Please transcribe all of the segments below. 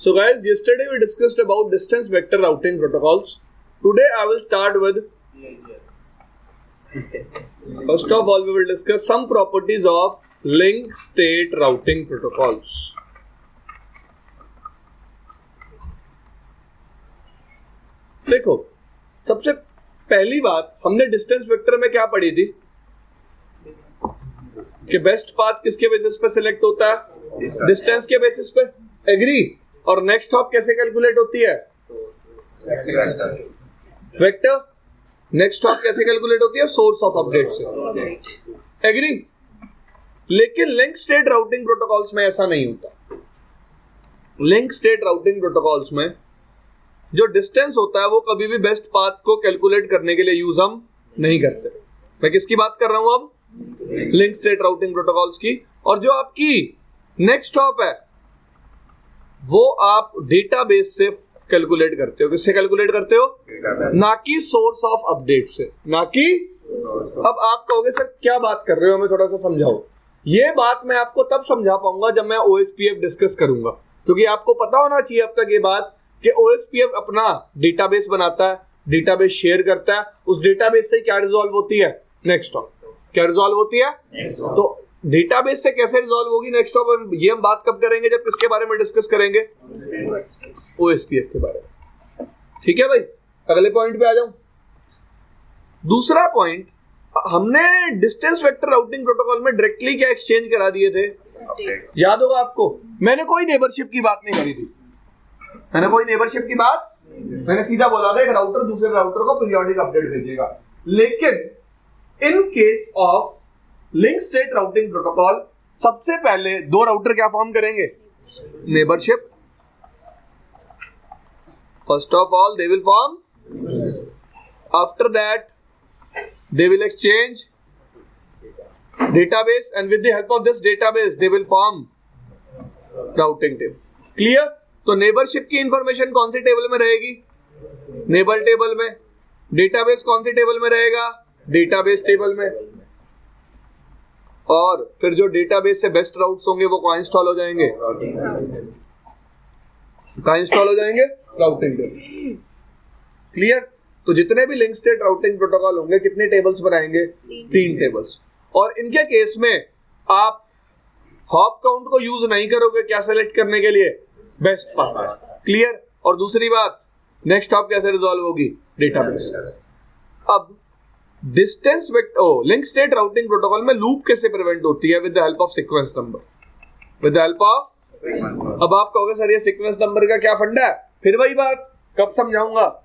So guys, yesterday we discussed about distance vector routing protocols. Today I will start with, first of all we will discuss some properties of link state routing protocols. देखो, सबसे पहली बात हमने distance vector में क्या पढ़ी थी कि बेस्ट पाथ किसके बेसिस पे सिलेक्ट होता है? डिस्टेंस के बेसिस पे. एग्री? और नेक्स्ट हॉप कैसे कैलकुलेट होती है? वेक्टर. नेक्स्ट हॉप कैसे कैलकुलेट होती है? सोर्स ऑफ अपडेट से. एग्री? लेकिन लिंक स्टेट राउटिंग प्रोटोकॉल्स में ऐसा नहीं होता. लिंक स्टेट राउटिंग प्रोटोकॉल्स में जो डिस्टेंस होता है वो कभी भी बेस्ट पाथ को कैलकुलेट करने के लिए यूज हम नहीं करते. मैं किसकी बात कर रहा हूं अब? लिंक स्टेट राउटिंग प्रोटोकॉल्स की. और जो आपकी नेक्स्ट हॉप है वो आप डेटाबेस से कैलकुलेट करते हो. किससे कैलकुलेट करते हो? ना कि सोर्स ऑफ अपडेट से. ना कि अब आप कहोगे सर क्या बात कर रहे हो, हमें थोड़ा सा समझाओ. ये बात मैं आपको तब समझा पाऊंगा जब मैं OSPF डिस्कस करूंगा, क्योंकि आपको पता होना चाहिए अब तक ये बात कि OSPF अपना डेटाबेस बनाता है, डेटाबेस शेयर करता है. उस डेटाबेस से क्या रिजॉल्व होती है? Next hop. क्या रिजॉल्व होती है? तो डेटाबेस से कैसे रिजॉल्व होगी नेक्स्ट हॉप, ये हम बात कब करेंगे? जब किसके बारे में डिस्कस करेंगे? OSPF के बारे में. ठीक है भाई, अगले पॉइंट पे आ जाऊं. दूसरा पॉइंट, हमने डिस्टेंस वेक्टर राउटिंग प्रोटोकॉल में डायरेक्टली क्या एक्सचेंज करा दिए थे? याद होगा आपको. मैंने कोई नेबरशिप की बात नहीं करी थी. मैंने सीधा बोला था एक राउटर दूसरे राउटर को पीरियोडिक अपडेट भेजेगा. लेकिन in case of link state routing protocol सबसे पहले दो राउटर क्या फॉर्म करेंगे? Neighbourship. First of all they will form, after that they will exchange database and with the help of this database they will form routing table. Clear? तो neighbourship की information कौन सी table में रहेगी? Neighbour table में. Database कौन सी table में रहेगा? Database table में. और फिर जो डेटाबेस से बेस्ट राउट्स होंगे वो कहाँ इंस्टॉल हो जाएंगे? Routing table. क्लियर? तो जितने भी लिंक स्टेट राउटिंग प्रोटोकॉल होंगे कितने टेबल्स बनाएंगे? 3 टेबल्स. और इनके केस में आप हॉप काउंट को यूज नहीं करोगे क्या सेलेक्ट करने के लिए? Best path. क्लियर? और दूसरी बात, नेक्स्ट हॉप कैसे रिजॉल्व होगी? डेटाबेस. अब distance link state routing protocol में लूप कैसे प्रिवेंट होती है? With the help of sequence number. अब आप कहोगे सर ये सीक्वेंस नंबर का क्या फंडा है? फिर वही बात, कब समझाऊंगा?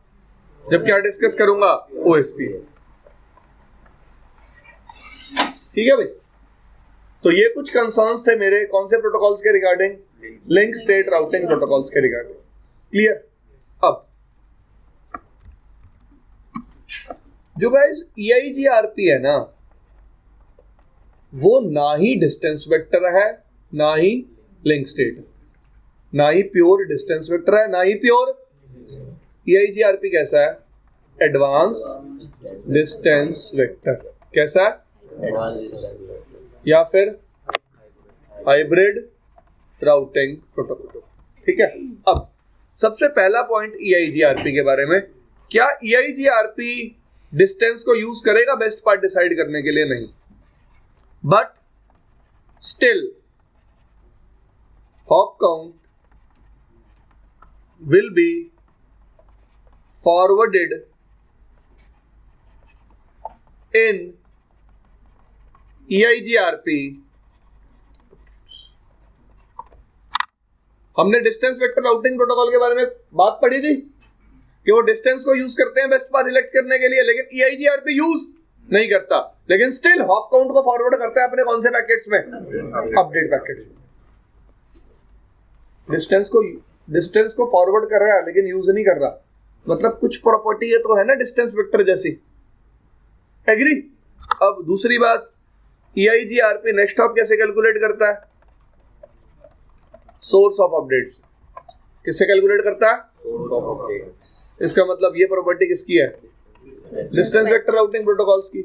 जब क्या डिस्कस करूंगा? OSPF. ठीक है भाई. तो ये कुछ कंसर्न्स थे मेरे कौन से प्रोटोकॉल्स के regarding? Link state routing protocols के रिगार्डिंग. क्लियर? अब जो गाइस EIGRP है ना, वो ना ही डिस्टेंस वेक्टर है ना ही लिंक स्टेट है. ना ही प्योर डिस्टेंस वेक्टर है ना ही प्योर. EIGRP कैसा है? Advance distance vector. कैसा है? या फिर हाइब्रिड राउटिंग प्रोटोकॉल. ठीक है. अब सबसे पहला पॉइंट EIGRP के बारे में. क्या EIGRP डिस्टेंस को यूज करेगा बेस्ट पाथ डिसाइड करने के लिए? नहीं. But still hop count will be forwarded in EIGRP. हमने डिस्टेंस वेक्टर राउटिंग प्रोटोकॉल के बारे में बात पढ़ी थी कि वो डिस्टेंस को यूज करते हैं बेस्ट पाथ सिलेक्ट करने के लिए, लेकिन EIGRP यूज नहीं करता. लेकिन स्टिल हॉप काउंट को फॉरवर्ड करता है अपने कौन से पैकेट्स में? अपडेट पैकेट्स में. डिस्टेंस को फॉरवर्ड कर रहा है लेकिन यूज नहीं कर रहा. मतलब कुछ प्रॉपर्टी है तो है ना डिस्टेंस वेक्टर जैसी. एग्री? अब दूसरी बात, EIGRP नेक्स्ट हॉप कैसे कैलकुलेट करता है? Source of updates. किससे कैलकुलेट करता है? Source of update. इसका मतलब ये प्रॉपर्टी किसकी है? डिस्टेंस वेक्टर राउटिंग प्रोटोकॉल्स की.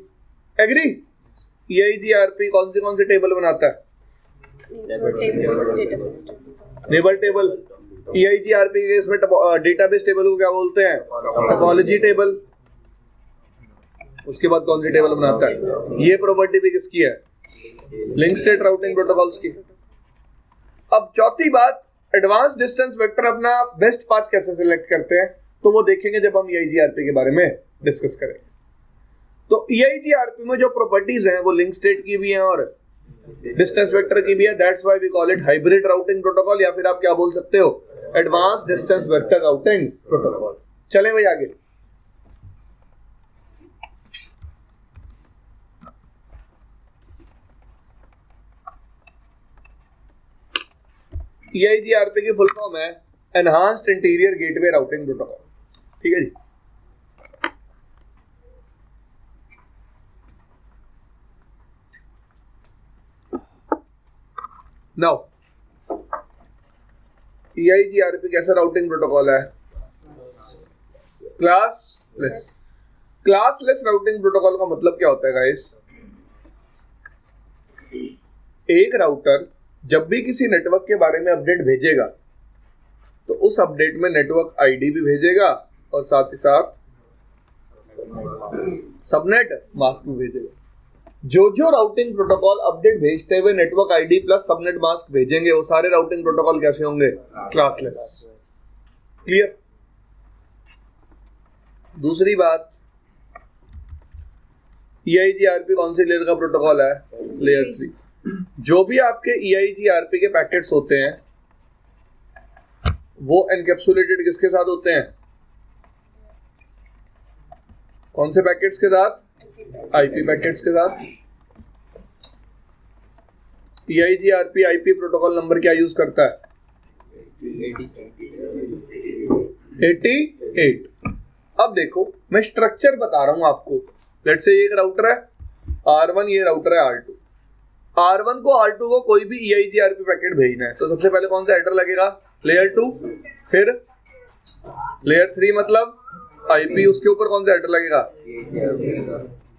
एग्री? EIGRP कौन सी टेबल बनाता है? Neighbour table. EIGRP के केस में डेटाबेस टेबल को क्या बोलते हैं? Topology table. उसके बाद कौन सी टेबल बनाता है? ये प्रॉपर्टी भी किसकी है? लिंक स्टेट राउटिंग प्रोटोकॉल्स की। अब चौथी बात, एडवांस डिस्टेंस वेक्टर अपना बेस्ट पाथ कैसे सिलेक्ट करते हैं, तो वो देखेंगे जब हम EIGRP के बारे में डिस्कस करेंगे। तो EIGRP में जो प्रॉपर्टीज हैं वो लिंक स्टेट की भी हैं और डिस्टेंस वेक्टर की भी है। That's why we call it hybrid routing protocol, या फिर आप क्या बोल सकते हो? Advance distance vector routing protocol. चले भाई आगे। EIGRP की फुल फॉर्म है enhanced interior gateway routing protocol. ठीक है जी। नाउ EIGRP कैसा राउटिंग प्रोटोकॉल है? क्लासलेस। क्लासलेस राउटिंग प्रोटोकॉल का मतलब क्या होता है गाइस? एक राउटर जब भी किसी नेटवर्क के बारे में अपडेट भेजेगा तो उस अपडेट में नेटवर्क आईडी भी भेजेगा और साथ ही साथ सबनेट मास्क भी भेजेगा। जो राउटिंग प्रोटोकॉल अपडेट भेजते हुए network ID plus subnet mask भेजेंगे वो सारे राउटिंग प्रोटोकॉल कैसे होंगे? क्लासलेस। क्लियर? दूसरी बात, EIGRP कौन सी लेयर का प्रोटोकॉल है? लेयर 3। जो भी आपके EIGRP के पैकेट्स होते हैं वो एनकैप्सुलेटेड किसके साथ होते हैं? कौन से पैकेट्स के साथ? IP पैकेट्स के साथ। EIGRP IP प्रोटोकॉल नंबर क्या यूज करता है? 88। अब देखो मैं स्ट्रक्चर बता रहा हूं आपको। लेट्स से एक राउटर है R1, ये राउटर है R2। R1 को R2 को कोई भी EIGRP पैकेट भेजना है तो सबसे पहले कौन सा हेडर लगेगा? लेयर 2। फिर लेयर 3 मतलब IP, उसके ऊपर कौन सा हेडर लगेगा?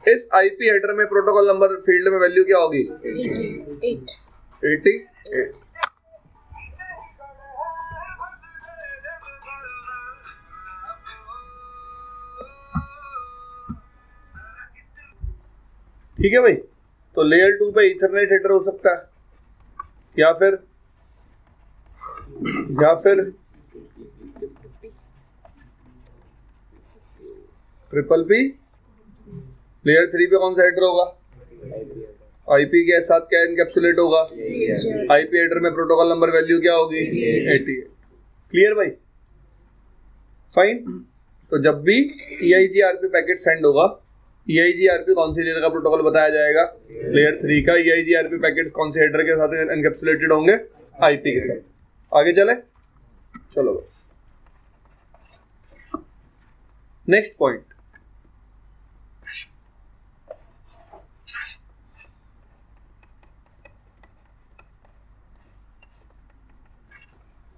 इस IP हेडर में प्रोटोकॉल नंबर फील्ड में वैल्यू क्या होगी? 88। ठीक है भाई। तो लेयर 2 पे इथरनेट हेडर हो सकता है या फिर ट्रिपल पी। लेयर 3 पे कौन सा हेडर होगा? IP के साथ क्या एनकैप्सुलेट होगा? IP हेडर में प्रोटोकॉल नंबर वैल्यू क्या होगी? 88। क्लियर भाई? फाइन। तो जब भी EIGRP पैकेट सेंड होगा, EIGRP कौन सी लेयर का प्रोटोकॉल बताया जाएगा? लेयर 3 का। EIGRP पैकेट कौन से हेडर के साथ एनकैप्सुलेटेड होंगे? IP के साथ। आगे चले, चलो नेक्स्ट पॉइंट।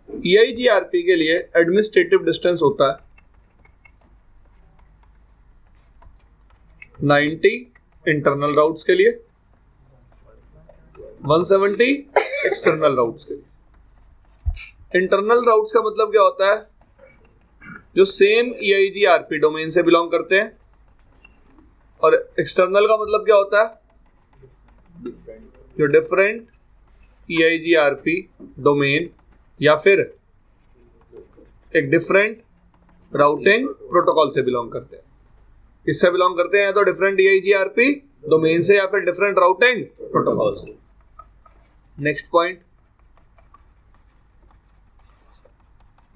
EIGRP के लिए एडमिनिस्ट्रेटिव डिस्टेंस होता है 90 इंटरनल राउट्स के लिए, 170 एक्सटर्नल राउट्स के लिए। इंटरनल राउट्स का मतलब क्या होता है? जो सेम EIGRP डोमेन से बिलोंग करते हैं। और एक्सटर्नल का मतलब क्या होता है? जो डिफरेंट EIGRP डोमेन या फिर एक डिफरेंट राउटिंग प्रोटोकॉल से बिलोंग करते हैं। किससे बिलोंग करते हैं? तो डिफरेंट EIGRP डोमेन से या फिर डिफरेंट राउटिंग प्रोटोकॉल से। नेक्स्ट पॉइंट,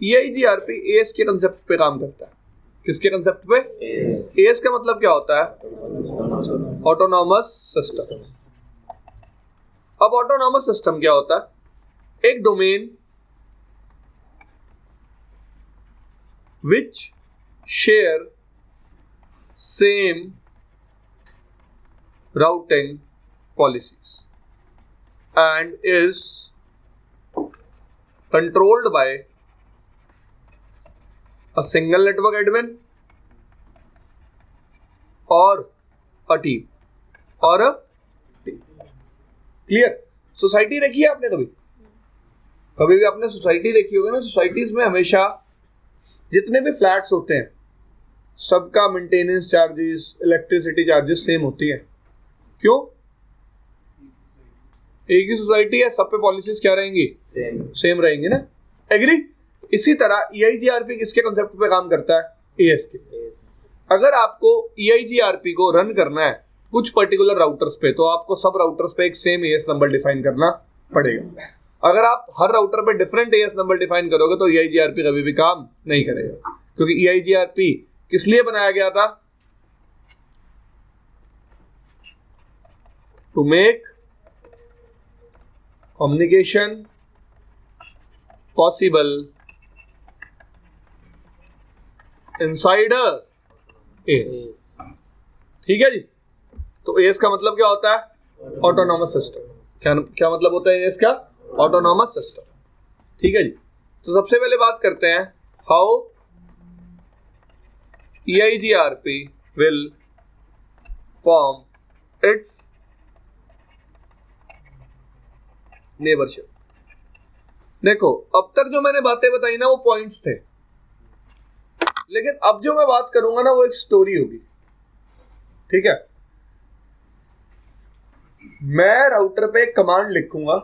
EIGRP AS के कंसेप्ट पे काम करता है। किसके कंसेप्ट पे? AS का मतलब क्या होता है? Autonomous system. अब ऑटोनॉमस सिस्टम क्या होता है? एक domain which share same routing policies and is controlled by a single network admin or a team or a team. Clear? Society देखी है आपने कभी? कभी भी आपने सोसाइटी देखी होगी ना, सोसाइटीज में हमेशा जितने भी फ्लैट्स होते हैं सबका maintenance charges, electricity charges same होती है। क्यों? एक ही सोसाइटी है, सब पे पॉलिसीज क्या रहेंगी? सेम रहेंगी ना। एग्री? इसी तरह EIGRP किसके कंसेप्ट पे काम करता है? AS के। अगर आपको EIGRP को रन करना है कुछ पर्टिकुलर राउटर्स पे, तो आपको सब राउटर्स पे एक सेम AS नंबर डिफाइन करना पड़ेगा। अगर आप हर राउटर पे डिफरेंट AS नंबर डिफाइन करोगे तो EIGRP कभी भी काम नहीं करेगा, क्योंकि EIGRP किस लिए बनाया गया था? To make communication possible inside AS। ठीक है जी। तो AS का मतलब क्या होता है? Autonomous system. क्या मतलब होता है AS का? Autonomous system. ठीक है जी। तो सबसे पहले बात करते हैं how EIGRP will form its neighborship। देखो, अब तक जो मैंने बातें बताई ना वो पॉइंट्स थे, लेकिन अब जो मैं बात करूंगा ना वो एक स्टोरी होगी। ठीक है? मैं राउटर पे एक कमांड लिखूंगा,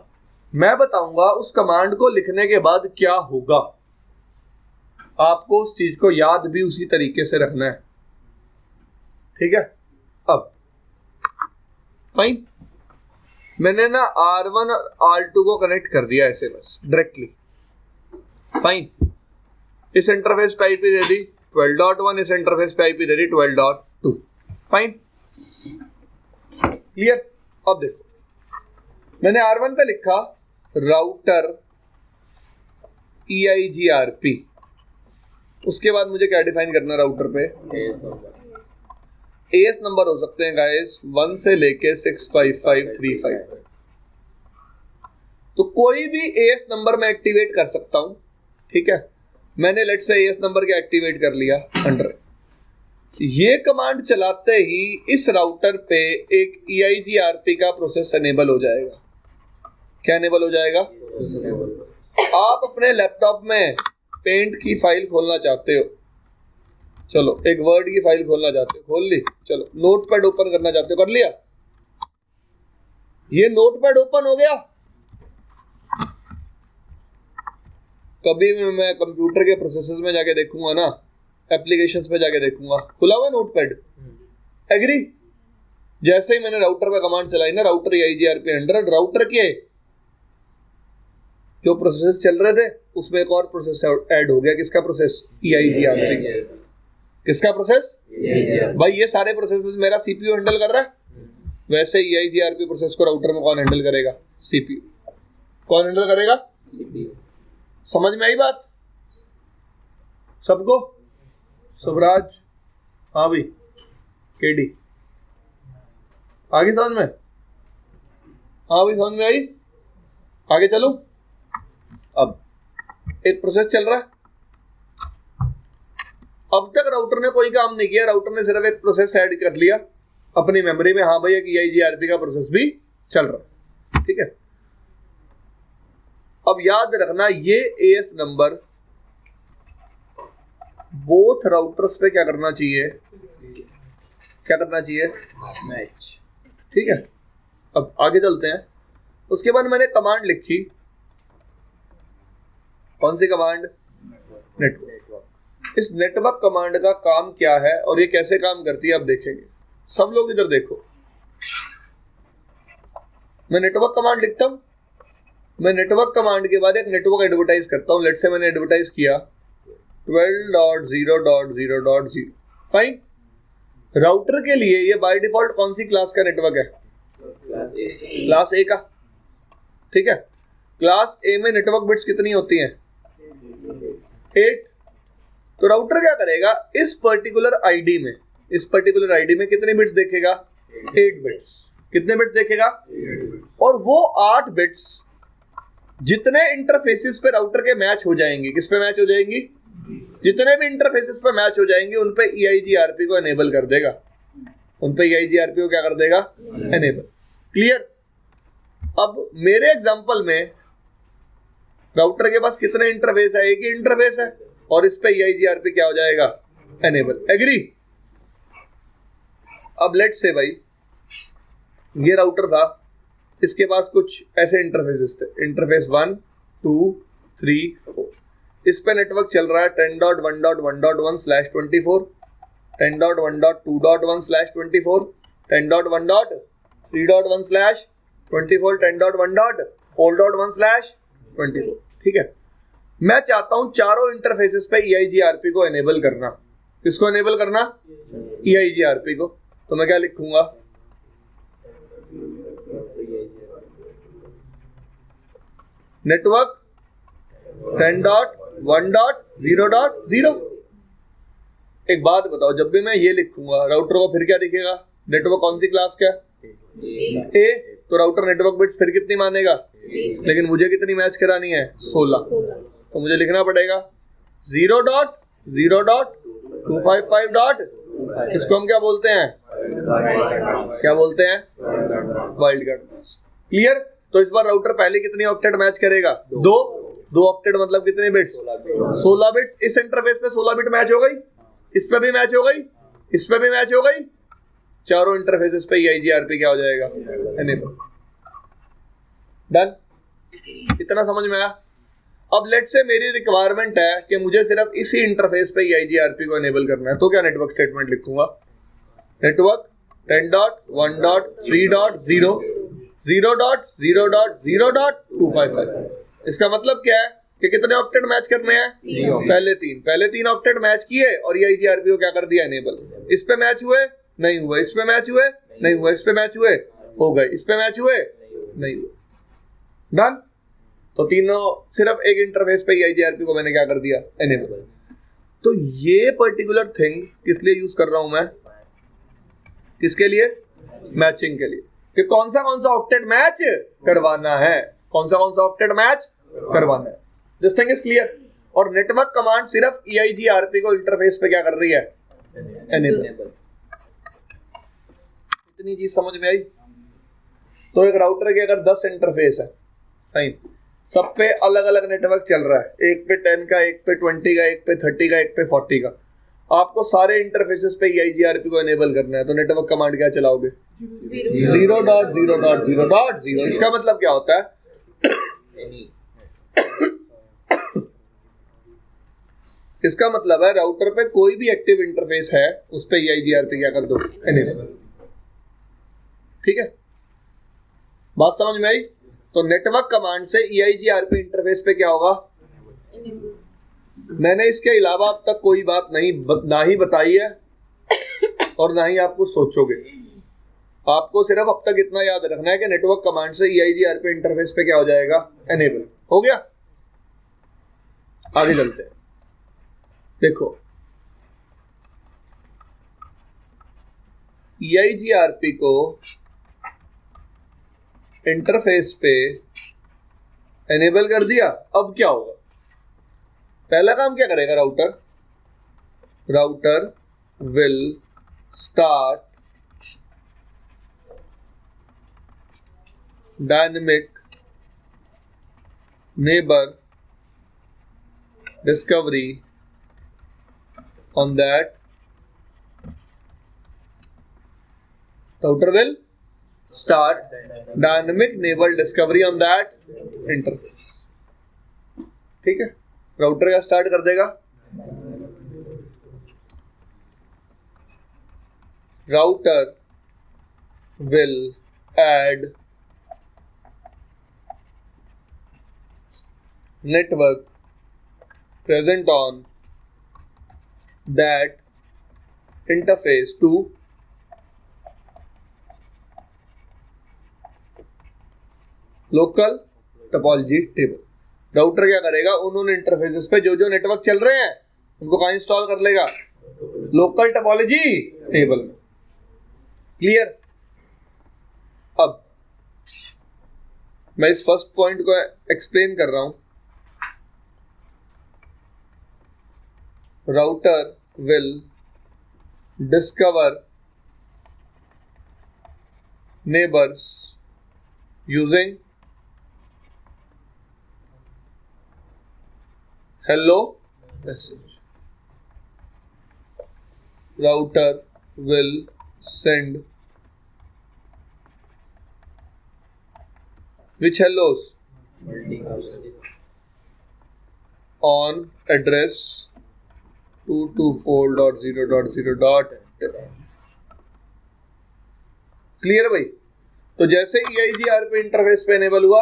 मैं बताऊंगा उस कमांड को लिखने के बाद क्या होगा। आपको उस चीज को याद भी उसी तरीके से रखना है। ठीक है? अब फाइन, मैंने ना R1 और R2 को कनेक्ट कर दिया ऐसे बस डायरेक्टली। फाइन, इस इंटरफेस पे IP दे दी 12.1, इस इंटरफेस पे IP दे दी 12.2। Fine, clear? अब देखो, मैंने R1 पे लिखा राउटर EIGRP, उसके बाद मुझे क्या डिफाइन करना राउटर पे? AS नंबर हो सकते हैं गाइस 1 से लेके 65535। तो कोई भी AS नंबर मैं एक्टिवेट कर सकता हूं। ठीक है? मैंने लेट से AS नंबर क्या एक्टिवेट कर लिया 100। ये कमांड चलाते ही इस राउटर पे एक EIGRP का प्रोसेस एनेबल हो जाएगा। क्या एनेबल हो जाएगा? आप अपने लैपटॉप में पेंट की फाइल खोलना चाहते हो, चलो एक वर्ड की फाइल खोलना चाहते हो, खोल ली। चलो नोटपैड ओपन करना चाहते हो, कर लिया। ये नोटपैड ओपन हो गया। कभी भी मैं कंप्यूटर के प्रोसेसेस में जाके देखूंगा ना, एप्लीकेशंस में जाके देखूंगा, खुला हुआ नोटपैड। एग्री? जैसे ही मैंने राउटर पे कमांड चलाई ना, राउटर EIGRP 100, राउटर के जो प्रोसेस चल रहे थे उसमें एक और प्रोसेस ऐड हो गया। किसका प्रोसेस? EIGRP। किसका प्रोसेस? भाई ये सारे प्रोसेसेस मेरा CPU हैंडल कर रहा है, वैसे EIGRP प्रोसेस को राउटर में कौन हैंडल करेगा? CPU। कौन हैंडल करेगा? CPU। समझ में आई बात सबको? सुभराज, हाँ भाई, KD आगे समझ में? हाँ भाई समझ में आई? आगे चलो। अब एक प्रोसेस चल रहा है। अब तक राउटर ने कोई काम नहीं किया, राउटर ने सिर्फ एक प्रोसेस ऐड कर लिया अपनी मेमोरी में। हाँ भाई, एक EIGRP का प्रोसेस भी चल रहा है। ठीक है? अब याद रखना, ये AS नंबर बोथ राउटर्स पे क्या करना चाहिए? क्या करना चाहिए? मैच। ठीक है? अब आगे चलते हैं। उसके बाद मैंने कमांड लिखी। कौन सी कमांड? नेटवर्क। इस नेटवर्क कमांड का काम क्या है और ये कैसे काम करती है अब देखेंगे। सब लोग इधर देखो, मैं नेटवर्क कमांड लिखता हूं। मैं नेटवर्क कमांड के बाद एक नेटवर्क एडवर्टाइज करता हूं। लेट से मैंने एडवर्टाइज किया 12.0.0.0। फाइन, राउटर के लिए ये बाय डिफॉल्ट कौन सी क्लास का नेटवर्क है? क्लास A का। ठीक है? क्लास A में नेटवर्क बिट्स कितनी होती हैं? 8। तो राउटर क्या करेगा? इस पर्टिकुलर आईडी में कितने बिट्स देखेगा? 8 बिट्स। कितने बिट्स देखेगा? 8। और वो 8 बिट्स जितने इंटरफेसेस पे राउटर के मैच हो जाएंगे, किस पे मैच हो जाएंगी? जितने भी इंटरफेसेस पे मैच हो जाएंगे उन पे EIGRP को एनेबल कर देगा। उन पे EIGRP को क्या कर देगा? एनेबल। क्लियर? अब मेरे एग्जांपल में राउटर के पास कितने इंटरफेस है? एक ही इंटरफेस है, और इस पे EIGRP क्या हो जाएगा? एनेबल। एग्री? अब लेट्स से भाई ये राउटर था, इसके पास कुछ ऐसे इंटरफेसेस थे, इंटरफेस 1 2 3 4। इस पे नेटवर्क चल रहा है 10.1.1.1/24, 10.1.2.1/24, 10.1.3.1/24, 10.1.4.1/24। ठीक है, मैं चाहता हूं चारों इंटरफेसेस पे EIGRP को एनेबल करना। किसको एनेबल करना? EIGRP को। तो मैं क्या लिखूंगा? नेटवर्क 10.1.0.0। एक बात बताओ, जब भी मैं ये लिखूंगा राउटर को फिर क्या दिखेगा? नेटवर्क कौन सी क्लास का? ए। तो राउटर नेटवर्क बिट्स फिर कितनी मानेगा? लेकिन मुझे कितनी मैच करानी है? 16। तो मुझे लिखना पड़ेगा 0.0.255. इसको हम क्या बोलते हैं? क्या बोलते हैं? Wild card. क्लियर? तो इस बार राउटर पहले कितनी ऑक्टेट मैच करेगा? 2 ऑक्टेट मतलब कितने बिट्स? 16 बिट्स। इस इंटरफेस पे 16 बिट मैच हो गई, इस पे भी मैच हो गई, इस पे भी मैच हो गई। चारों इंटरफेसेस पे EIGRP क्या हो जाएगा? एनेबल। डन? इतना समझ में आया? अब लेट्स से मेरी रिक्वायरमेंट है कि मुझे सिर्फ इसी इंटरफेस पे EIGRP को एनेबल करना है, तो क्या नेटवर्क स्टेटमेंट लिखूंगा? नेटवर्क 10.1.3.0 0.0.0.255। इसका मतलब क्या है कि कितने ऑक्टेट मैच करने हैं? पहले तीन ऑक्टेट मैच किए और EIGRP को क्या कर दिया? एनेबल। इस पे मैच हुए? नहीं हुए। इस पे मैच हुए? नहीं हुए। इस पे मैच हुए? हो गए। इस पे मैच हुए? नहीं हुए। डन? तो तीनों सिर्फ एक इंटरफेस पे EIGRP को मैंने क्या कर दिया? एनेबल। तो ये पर्टिकुलर थिंग किस लिए यूज कर रहा हूं मैं? किसके लिए? मैचिंग के लिए, कि कौन सा ऑक्टेट मैच करवाना है, कौन सा ऑक्टेट मैच करवाना है। This thing is clear. और नेटवर्क कमांड सिर्फ EIGRP को इंटरफेस पे क्या कर रही है? एनेबल। इतनी चीज समझ में आई? तो एक राउटर के अगर 10 इंटरफेस है, फाइन, सब पे अलग अलग नेटवर्क चल रहा है, एक पे 10 का, एक पे 20 का, एक पे 30 का, एक पे 40 का, आपको सारे इंटरफेसेस पे EIGRP को एनेबल करना है, तो नेटवर्क कमांड क्या चलाओगे? 0.0.0.0। इसका मतलब क्या होता है? इसका मतलब है राउटर पे कोई भी एक्टिव इंटरफेस है उस पे EIGRP क्या कर दो? एनेबल। ठीक है, बात समझ में आई? तो नेटवर्क कमांड से EIGRP इंटरफेस पे क्या होगा? मैंने इसके अलावा अब तक कोई बात ना ही बताई है और ना ही आप कुछ सोचोगे। आपको सिर्फ अब तक इतना याद रखना है कि नेटवर्क कमांड से EIGRP इंटरफेस पे क्या हो जाएगा? एनेबल। हो गया? आगे चलते हैं। देखो, EIGRP को इंटरफेस पे एनेबल कर दिया, अब क्या होगा? पहला काम क्या करेगा router? Router will start dynamic neighbour discovery on that. Router will start dynamic neighbor discovery on that interface. ठीक है, राउटर का स्टार्ट कर देगा। Router will add network present on that interface to local topology table। Router क्या करेगा? उन interfaces पे जो नेटवर्क चल रहे हैं उनको कहां इंस्टॉल कर लेगा? लोकल टोपोलॉजी टेबल में। क्लियर? अब मैं इस फर्स्ट पॉइंट को एक्सप्लेन कर रहा हूं। Router will discover neighbors using hello message. Router will send which hellos on address 224.0.0. Clear भाई? तो जैसे EIGRP इंटरफेस पे एनेबल हुआ,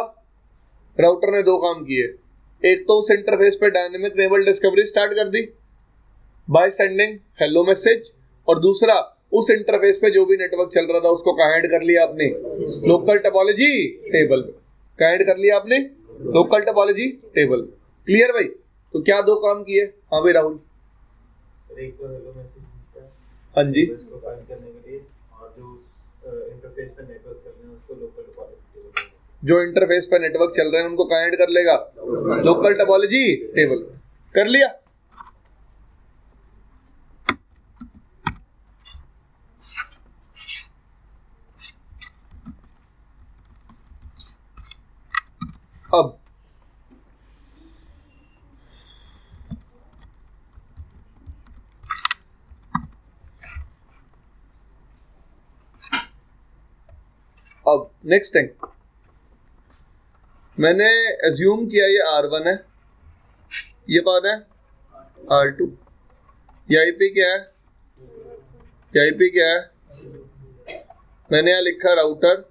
राउटर ने दो काम किए। एक तो उस इंटरफेस पे डायनेमिक नेबल डिस्कवरी स्टार्ट कर दी बाय सेंडिंग हेलो मैसेज, और दूसरा उस इंटरफेस पे जो भी नेटवर्क चल रहा था उसको कहाँ ऐड कर लिया आपने? लोकल टोपोलॉजी टेबल में। कहाँ ऐड कर लिया आपने? Local topology table. क्लियर भाई? तो क्या दो काम किए? हाँ भाई राहुल। एक तो हेलो मैसेज भेजता है, हाँ जी। इसको फाइंड करने के लिए, और जो इंटरफेस पे नेटवर्क चल रहे हैं उसको लोकल टोपोलॉजी टेबल। जो इंटरफेस पे नेटवर्क चल रहे हैं उनको कहाँ ऐड कर लेगा? Local topology table. कर लिया? अब नेक्स्ट थिंग, मैंने एज्यूम किया ये R1 है, ये कौन है? R2। ये IP क्या है? ये IP क्या है? मैंने यहाँ लिखा राउटर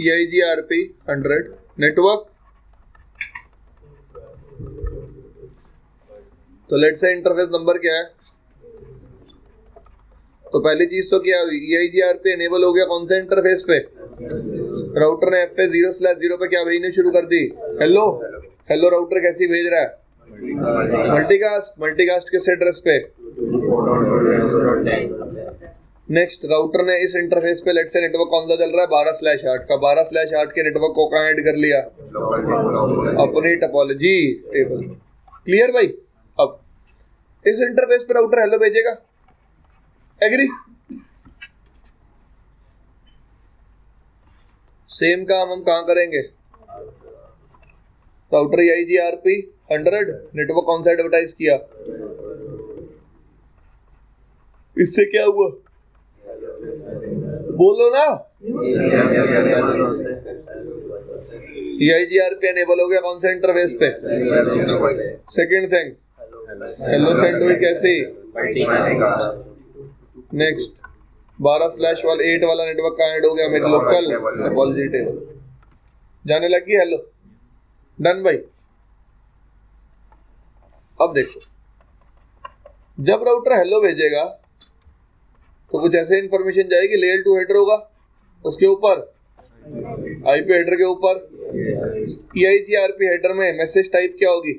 EIGRP 100 नेटवर्क। तो लेट्स से इंटरफेस नंबर क्या है? तो पहली चीज तो क्या हुई? EIGRP एनेबल हो गया कौन से इंटरफेस पे? राउटर ने FA 0/0 पे क्या भेजने शुरू कर दी? हेलो। हेलो राउटर कैसी भेज रहा है? मल्टीकास्ट। मल्टीकास्ट किस एड्रेस पे? नेक्स्ट, राउटर ने इस इंटरफेस पे लेट्स से नेटवर्क कौन सा चल रहा है? 12/8 का। 12/8 के नेटवर्क को कहाँ ऐड कर लिया? अपनी टोपोलॉजी टेबल। क्लियर भाई? अब इस इंटरफेस पे राउटर हेलो भेजेगा, एग्री? सेम काम हम कहाँ करेंगे? राउटर EIGRP 100 नेटवर्क कौन सा एडवर्टाइज किया? इससे क्या हुआ? बोलो ना। EIGRP एनेबल हो गया कौन से इंटरफेस पे? सेकंड थिंग, हेलो सेंड हुई कैसी? नेक्स्ट, 12/8 वाला नेटवर्क कहाँ ऐड हो गया? मेरे लोकल टोपोलॉजी टेबल। जाने लगी हेलो? डन भाई? अब देखो, जब राउटर हेलो भेजेगा तो कुछ ऐसे इंफॉर्मेशन जाएगी, लेयर 2 हेडर होगा, उसके ऊपर IP हेडर के ऊपर EIGRP हेडर में मैसेज टाइप क्या होगी?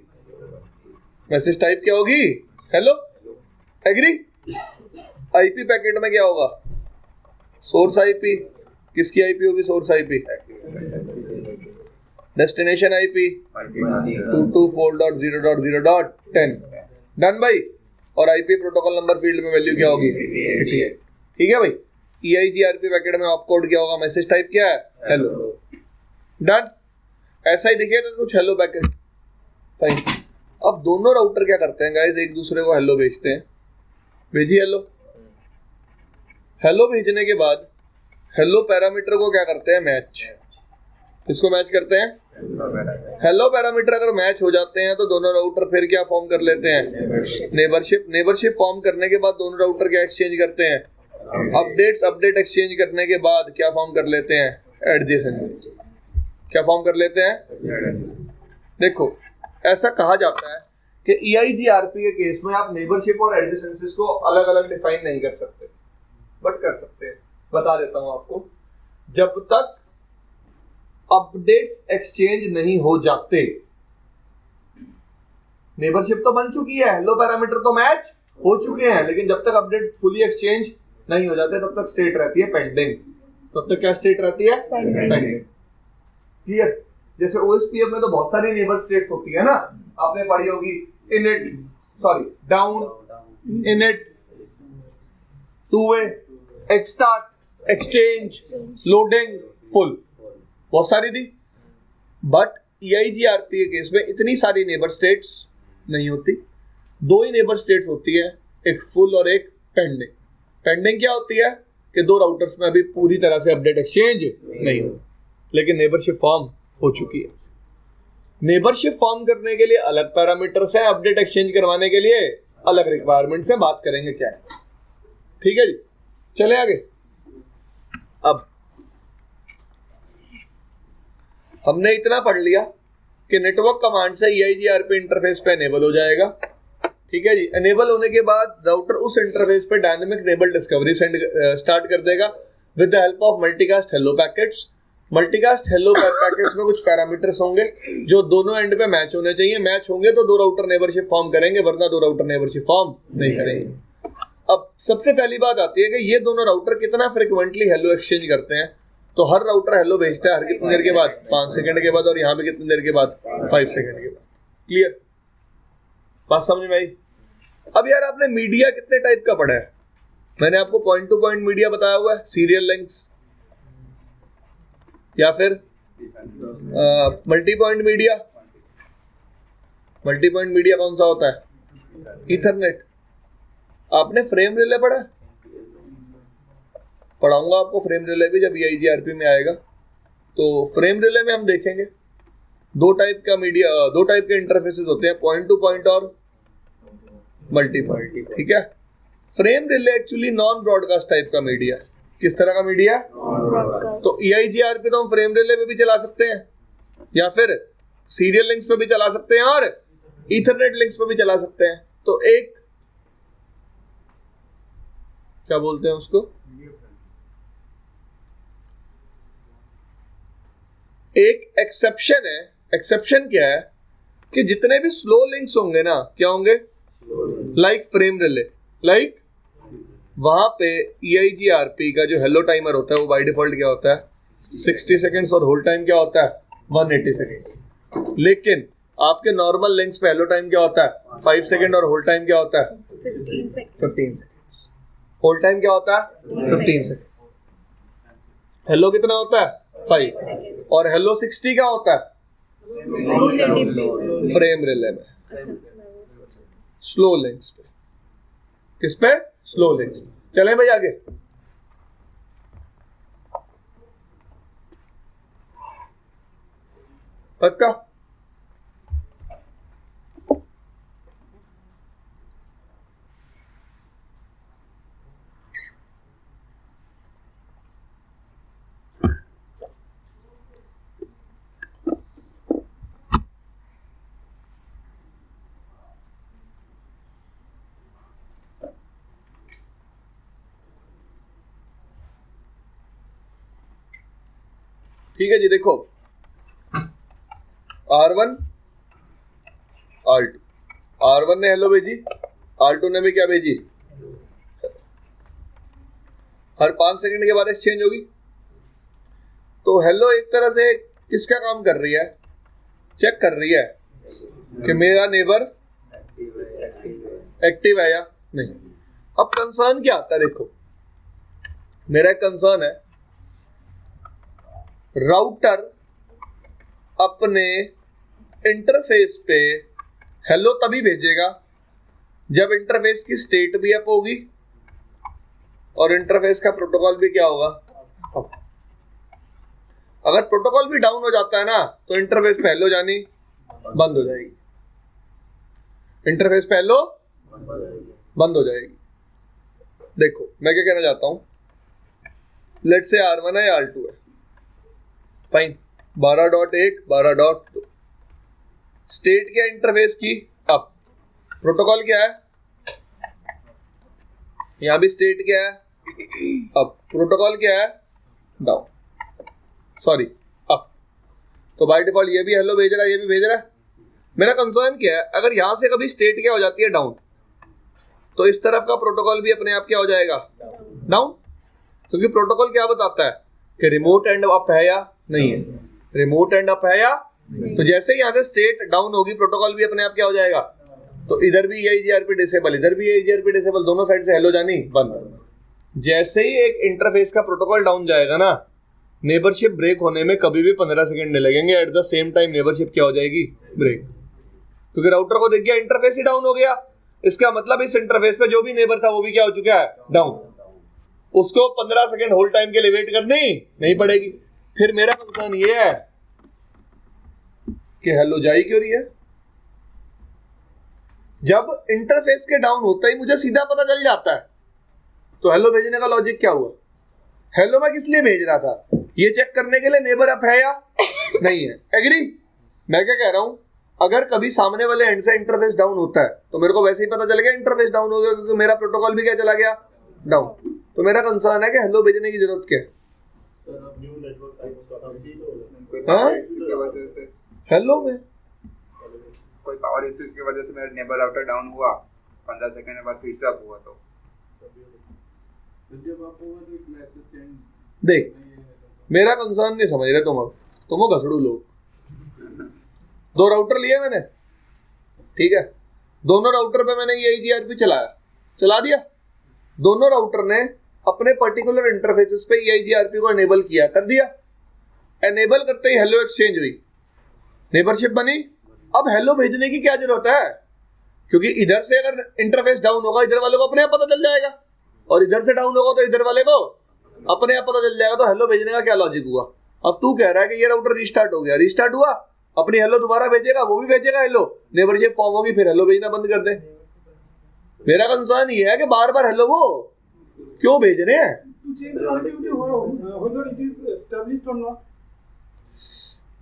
मैसेज टाइप क्या होगी? हेलो। एग्री? IP पैकेट में क्या होगा? Source IP। किसकी IP होगी? Source IP। Destination IP 224.0.0.10। Done भाई? और IP प्रोटोकॉल नंबर फील्ड में वैल्यू क्या होगी? ठीक है भाई? EIGRP पैकेट में ऑप कोड क्या होगा? मैसेज टाइप क्या है? हेलो। डन? ऐसा ही दिखेगा कुछ हेलो पैकेट। फाइन। अब दोनों राउटर क्या करते हैं गाइस? एक दूसरे को हेलो भेजते हैं। भेजी हेलो। हेलो भेजने के बाद हेलो पैरामीटर को क्या करते हैं? मैच। इसको मैच करते हैं। हेलो पैरामीटर अगर मैच हो जाते हैं तो दोनों राउटर फिर क्या फॉर्म कर लेते हैं? नेबरशिप। नेबरशिप फॉर्म करने के बाद दोनों राउटर क्या एक्सचेंज करते हैं? अपडेट एक्सचेंज करने के बाद क्या फॉर्म कर लेते हैं? एडजेसेंसी। क्या फॉर्म कर लेते हैं? देखो, ऐसा कहा जाता है कि EIGRP के केस में आप नेबरशिप और एडजेसेंसीज को अलग अलग डिफाइन नहीं कर सकते, बट कर सकते हैं। बता देता हूं आपको। जब तक अपडेट्स एक्सचेंज नहीं हो जाते, नेबरशिप तो बन चुकी है, हेलो पैरामीटर तो मैच हो चुके हैं, लेकिन जब तक अपडेट फुली एक्सचेंज नहीं हो जाते तब तक स्टेट रहती है पेंडिंग। तब तक क्या स्टेट रहती है? पेंडिंग। क्लियर? जैसे OSPF में तो बहुत सारी नेबर स्टेट्स होती है ना, आपने पढ़ी होगी। Init, sorry, down, init, two way, exstart, exchange, loading, full, बहुत सारी थी। बट EIGRP के केस में इतनी सारी नेबर स्टेट्स नहीं होती, दो ही नेबर स्टेट्स होती है, एक फुल और एक पेंडिंग। पेंडिंग क्या होती है कि दो राउटर्स में अभी पूरी तरह से अपडेट एक्सचेंज नहीं हो, लेकिन नेबरशिप फॉर्म हो चुकी है। नेबरशिप फॉर्म करने के लिए अलग पैरामीटर्स हैं, अपडेट एक्सचेंज करवाने के लिए अलग रिक्वायरमेंट्स हैं, बात करेंगे क्या है। ठीक है जी, चले आगे। अब हमने इतना पढ़ लिया कि नेटवर्क कमांड से EIGRP इंटरफेस पे एनेबल हो जाएगा। ठीक है जी, एनेबल होने के बाद राउटर उस इंटरफेस पे डायनेमिक नेबल डिस्कवरी स्टार्ट कर देगा with the help of multicast hello packets. Multicast hello packets में कुछ पैरामीटर्स होंगे जो दोनों एंड पे मैच होने चाहिए। मैच होंगे तो दो राउटर नेबरशिप फॉर्म करेंगे, वरना दो राउटर नेबरशिप फॉर्म नहीं करेंगे। अब सबसे पहली बात आती है कि ये दोनों राउटर कितना फ्रिक्वेंटली हेलो एक्सचेंज करते हैं। तो हर राउटर हेलो भेजता है हर कितनी देर के बाद, 5 सेकंड के बाद, और यहाँ पे कितनी देर के बाद, 5 सेकंड के बाद। क्लियर, बात समझ में आई। अब यार आपने मीडिया कितने टाइप का पढ़ा है? मैंने आपको पॉइंट टू पॉइंट मीडिया बताया हुआ है, सीरियल लिंक्स, या फिर multi point media. Multi point media कौन सा होता है? ईथरनेट। आपने फ्रेम रिले पढ़ा? पढ़ाऊंगा आपको फ्रेम रिले भी जब EIGRP में आएगा। तो फ्रेम रिले में हम देखेंगे दो टाइप का मीडिया, दो टाइप के इंटरफेसेस होते हैं, पॉइंट टू पॉइंट और मल्टी पॉइंट। ठीक है, frame relay actually non broadcast type का मीडिया है। किस तरह का मीडिया? तो EIGRP तो हम फ्रेम रिले पे भी चला सकते हैं, या फिर सीरियल लिंक्स पे भी चला सकते हैं, और ईथरनेट लिंक्स पे भी चला सकते हैं। तो एक क्या बोलते हैं उसको, एक एक्सेप्शन है। एक्सेप्शन क्या है कि जितने भी स्लो लिंक्स होंगे ना, क्या होंगे? लाइक फ्रेम रिले, लाइक वहां पे EIGRP का जो हेलो टाइमर होता है वो बाय डिफॉल्ट क्या होता है? 60 सेकेंड्स, और होल्ड टाइम क्या होता है? 180 सेकेंड्स। लेकिन आपके नॉर्मल लिंक्स पे हेलो टाइम क्या होता है? 5 सेकेंड, और होल्ड टाइम क्या होता है? 15 सेकेंड। होल्ड टाइम क्या होता है? 15 सेकेंड। हेलो कितना होता है? 5। और हेलो 60 क्या होता है? फ्रेम रिले में, स्लो लिंक्स पे। किस पे? Slow links. चलें भाई आगे। पक्का? ठीक है जी, देखो R1 R2, R1 ने हेलो भेजी, R2 ने भी क्या भेजी? हर 5 सेकंड के बाद एक्सचेंज होगी। तो हेलो एक तरह से किसका काम कर रही है? चेक कर रही है कि मेरा नेबर एक्टिव है या नहीं। अब कंसर्न क्या आता है? देखो मेरा एक कंसर्न है, राउटर अपने इंटरफेस पे हेलो तभी भेजेगा जब इंटरफेस की स्टेट भी अप होगी और इंटरफेस का प्रोटोकॉल भी क्या होगा? अप। अगर प्रोटोकॉल भी डाउन हो जाता है ना, तो इंटरफेस पे हेलो जानी बंद हो जाएगी। इंटरफेस पे हेलो बंद हो जाएगी। देखो मैं क्या कहना चाहता हूं, लेट से R1 है या R2 है, फाइन, 12.1 12.2 स्टेट क्या इंटरफेस की? अप। प्रोटोकॉल क्या है? यहां भी स्टेट क्या है? अप। प्रोटोकॉल क्या है? Down, sorry up. तो बाय डिफॉल्ट ये भी हेलो भेज रहा है, ये भी भेज रहा है। मेरा कंसर्न क्या है, अगर यहां से कभी स्टेट क्या हो जाती है? डाउन, तो इस तरफ का प्रोटोकॉल भी अपने आप क्या हो जाएगा? डाउन। क्योंकि प्रोटोकॉल क्या बताता है कि रिमोट एंड अप है या नहीं है, रिमोट एंड अप है या नहीं। तो जैसे ही यहाँ से स्टेट डाउन होगी, प्रोटोकॉल भी अपने आप क्या हो जाएगा? तो इधर भी EIGRP डिसेबल, इधर भी EIGRP डिसेबल, दोनों साइड से हेलो जानी बंद। जैसे ही एक इंटरफेस का प्रोटोकॉल डाउन जाएगा ना, नेबरशिप ब्रेक होने में कभी भी 15 सेकंड नहीं लगेंगे। At the same time neighbourship क्या हो जाएगी, ब्रेक, क्योंकि राउटर को देख गया इंटरफेस ही डाउन हो गया। इसका मतलब इस इंटरफेस पे जो भी नेबर था वो भी क्या हो चुका है, डाउन। उसको 15 सेकंड होल्ड टाइम के लिए वेट करनी नहीं पड़ेगी। फिर मेरा कंसर्न ये है कि हेलो जा ही क्यों रही है। जब इंटरफेस के डाउन होता ही मुझे सीधा पता चल जाता है, तो हेलो भेजने का लॉजिक क्या हुआ। हेलो मैं किस लिए भेज रहा था, ये चेक करने के लिए नेबर अप है या नहीं है। एग्री। मैं क्या कह रहा हूं, अगर कभी सामने वाले एंड से इंटरफेस डाउन होता है तो मेरे को वैसे ही पता चल गया इंटरफेस डाउन हो गया, क्योंकि मेरा प्रोटोकॉल भी क्या चला गया, डाउन। तो मेरा कंसर्न है कि हेलो भेजने की जरूरत क्या है। हाँ? हेलो में कोई पावर इश्यूज की वजह से मेरा नेबर राउटर डाउन हुआ, 15 सेकंड के बाद फिर से अप हुआ, तो देख मेरा कंसर्न नहीं समझ रहे तुम हो घसड़ू लोग। 2 राउटर लिए मैंने, ठीक है, दोनों राउटर पे मैंने ये EIGRP चला दिया। दोनों राउटर ने अपने पर्टिकुलर इंटरफेसेस पे EIGRP को एनेबल किया, कर दिया। एनेबल करते ही हेलो एक्सचेंज हुई, नेबरशिप बनी। अब हेलो भेजने की क्या जरूरत है, क्योंकि इधर से अगर इंटरफेस डाउन होगा इधर वाले को अपने आप पता चल जाएगा, और इधर से डाउन होगा तो इधर वाले को अपने आप पता चल जाएगा। तो हेलो भेजने का क्या लॉजिक हुआ। अब तू कह रहा है कि ये राउटर रिस्टार्ट हो गया, रिस्टार्ट हुआ, अपनी हेलो दोबारा भेजेगा, वो भी भेजेगा हेलो, नेबरशिप फॉर्म होगी, फिर हेलो भेजना बंद कर दे। मेरा कंसर्न ये है कि बार बार हेलो वो क्यों भेज रहे हैं।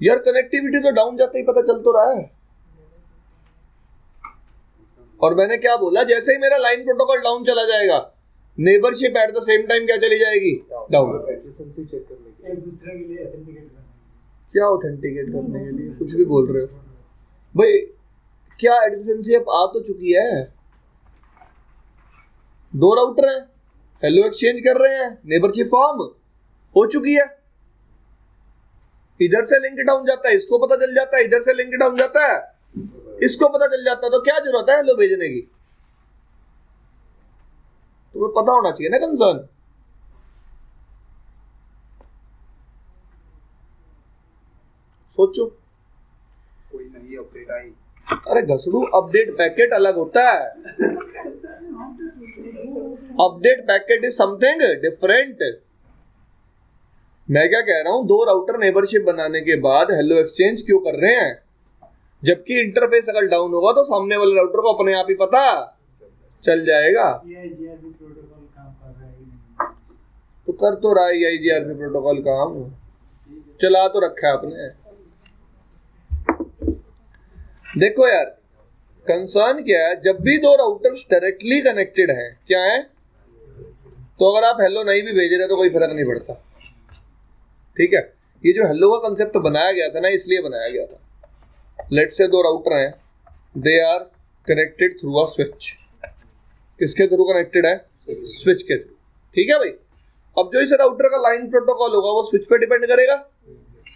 यार कनेक्टिविटी तो डाउन जाते ही पता चल तो रहा है। और मैंने क्या बोला, जैसे ही मेरा लाइन प्रोटोकॉल डाउन चला जाएगा, neighbourship at the same time क्या चली जाएगी, डाउन। एक दूसरे के लिए ऑथेंटिकेट करना। क्या ऑथेंटिकेट करने के लिए, कुछ भी बोल रहे हो भाई। क्या एडजेंसी अब आ तो चुकी है, 2 राउटर हैं, हेलो एक्सचेंज कर रहे हैं, नेबरशिप फॉर्म हो चुकी है। इधर से लिंक डाउन जाता है, इसको पता चल जाता है, इधर से लिंक डाउन जाता है, इसको पता चल जाता है। तो क्या जरूरत है हेलो भेजने की। तुम्हें पता होना चाहिए ना कंसर्न। सोचो, कोई नई अपडेट आई। अरे घसड़ू, अपडेट पैकेट अलग होता है। Update packet is something different. मैं क्या कह रहा हूं, 2 राउटर नेबरशिप बनाने के बाद हेलो एक्सचेंज क्यों कर रहे हैं, जबकि इंटरफेस अगर डाउन होगा तो सामने वाले राउटर को अपने आप ही पता चल जाएगा। प्रोटोकॉल काम कर रहा है, तो कर तो रहा है EIGRP प्रोटोकॉल काम, चला तो रखा है आपने। देखो यार, कंसर्न क्या है, जब भी 2 राउटर्स डायरेक्टली कनेक्टेड हैं, क्या है, तो अगर आप हेलो नहीं भी भेज रहे तो कोई फर्क नहीं पड़ता, ठीक है। ये जो हेलो का कंसेप्ट बनाया गया था ना, इसलिए बनाया गया था। लेट्स से 2 राउटर हैं, they are connected through a switch. किसके थ्रू कनेक्टेड है, स्विच के थ्रू, ठीक है भाई। अब जो इस राउटर का लाइन प्रोटोकॉल होगा वो स्विच पे डिपेंड करेगा,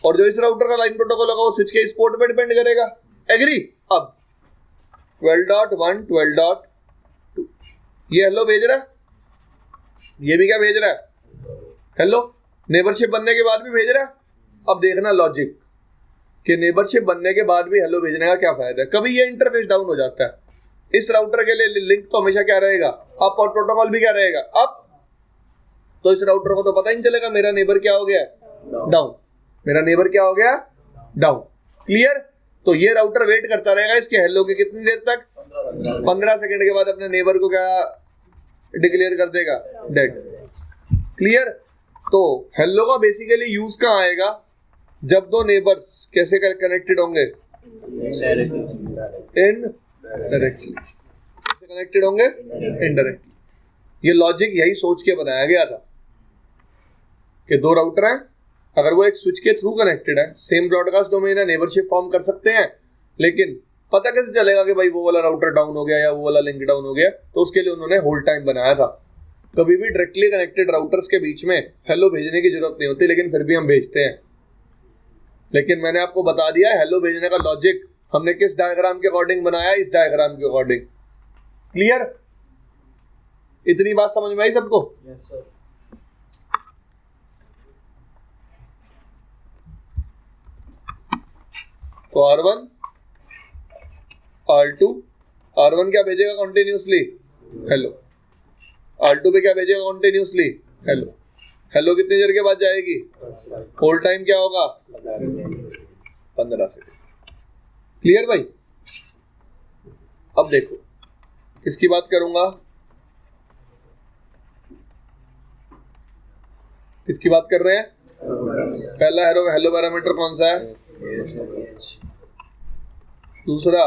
और जो इस राउटर का लाइन प्रोटोकॉल होगा वो स्विच के इस पोर्ट पे डिपेंड करेगा। एग्री। अब 12.1 12.2 ये हेलो भेज रहा है, ये भी क्या भेज रहा है, हेलो। नेबरशिप बनने के बाद भी भेज रहा है। अब देखना लॉजिक कि नेबरशिप बनने के बाद भी हेलो भेजने का क्या फायदा है। कभी ये इंटरफेस डाउन हो जाता है, इस राउटर के लिए लिंक तो हमेशा क्या रहेगा, अप, और प्रोटोकॉल भी क्या रहेगा, अप। तो इस राउटर को तो पता ही नहीं चलेगा मेरा नेबर क्या हो गया, डाउन। मेरा नेबर क्या हो गया, डाउन। क्लियर। तो ये राउटर वेट करता रहेगा इसके हेलो की कितनी देर तक, 15 सेकंड के बाद अपने नेबर को क्या डिक्लेयर कर देगा, डेड। क्लियर। तो हेलो का बेसिकली यूज कहाँ आएगा, जब 2 नेबर्स कैसे कनेक्टेड होंगे, इनडायरेक्टली। कैसे कनेक्टेड होंगे, इनडायरेक्टली। ये लॉजिक यही सोच के बनाया गया था कि 2 राउटर हैं, अगर वो एक स्विच के थ्रू कनेक्टेड है, सेम ब्रॉडकास्ट डोमेन है, नेबरशिप फॉर्म कर सकते हैं, लेकिन पता कैसे चलेगा कि भाई वो वाला राउटर डाउन हो गया या वो वाला लिंक डाउन हो गया। तो उसके लिए उन्होंने होल्ड टाइम बनाया था। कभी भी डायरेक्टली कनेक्टेड राउटर्स के बीच में हेलो भेजने की जरूरत नहीं होती, लेकिन फिर भी हम भेजते हैं। लेकिन मैंने आपको बता दिया हेलो भेजने का लॉजिक हमने किस डायग्राम के अकॉर्डिंग बनाया, इस डायग्राम के अकॉर्डिंग। क्लियर। इतनी बात समझ में आई सबको। Yes sir. तो R1 R2, R1 क्या भेजेगा कॉन्टिन्यूसली, हेलो, R2 पे क्या भेजेगा कॉन्टिन्यूसली, हेलो, हेलो कितनी देर के बाद जाएगी, होल्ड टाइम क्या होगा 15 सेकेंड। क्लियर भाई। अब देखो किसकी बात करूंगा, किसकी बात कर रहे हैं, पहला हेलो पैरामीटर कौन सा है, दूसरा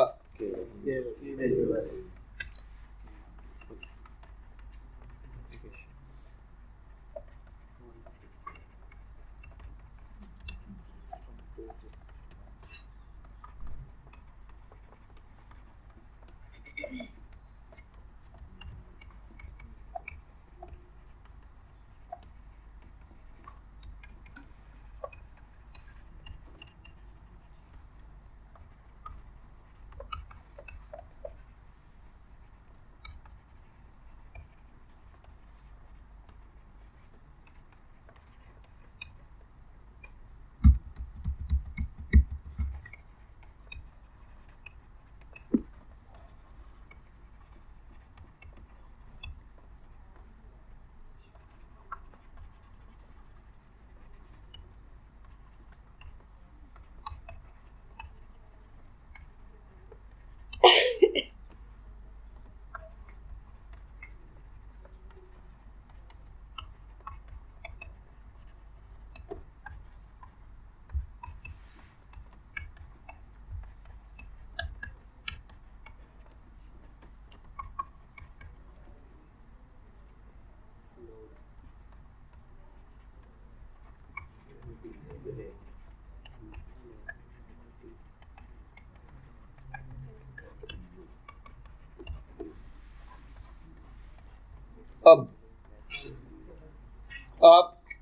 अब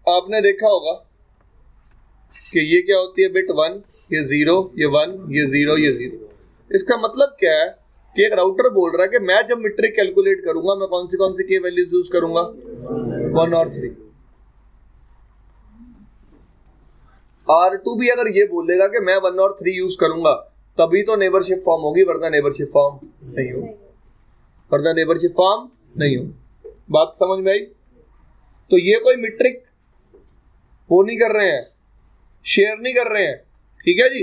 आपने देखा होगा कि ये क्या होती है, बिट 1, ये 0, ये 1, ये 0, ये 0। इसका मतलब क्या है कि एक राउटर बोल रहा है कि मैं जब मीट्रिक कैलकुलेट करूंगा मैं कौन सी की वैल्यूज यूज करूंगा, 1 और 3। R2 भी अगर ये बोलेगा कि मैं 1 और 3 यूज करूंगा तभी तो नेबरशिप फॉर्म होगी, वरना नेबरशिप फॉर्म नहीं होगी, वरना नेबरशिप फॉर्म नहीं होगी। बात समझ में आई। तो ये कोई मीट्रिक वो नहीं कर रहे हैं, शेयर नहीं कर रहे हैं, ठीक है जी,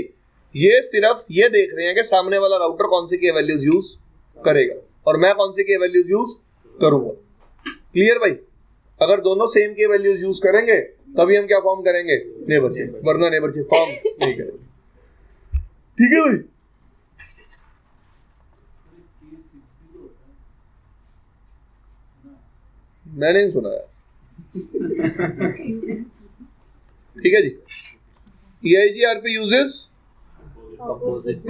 ये सिर्फ ये देख रहे हैं कि सामने वाला राउटर कौन सी की वैल्यूज यूज करेगा और मैं कौन सी की वैल्यूज यूज करूंगा। क्लियर भाई। अगर दोनों सेम की वैल्यूज यूज करेंगे तभी हम क्या फॉर्म करेंगे, नेबरशिप, वरना नेबरशिप फॉर्म नहीं करेंगे। ठीक है भाई। मैंने नहीं सुना यार। ठीक है जी। EIGRP uses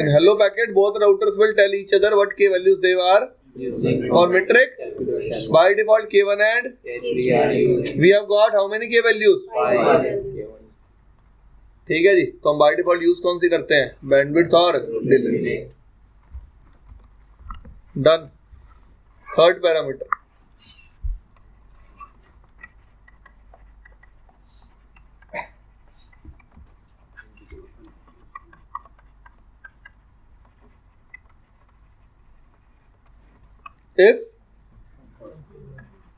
in hello packet both routers will tell each other what k values they are using for metric. By default k1 and we have got how many k values, 5. ठीक है जी। तो हम बाय डिफॉल्ट यूज कौन सी करते हैं, bandwidth और delay. Done. Third parameter, if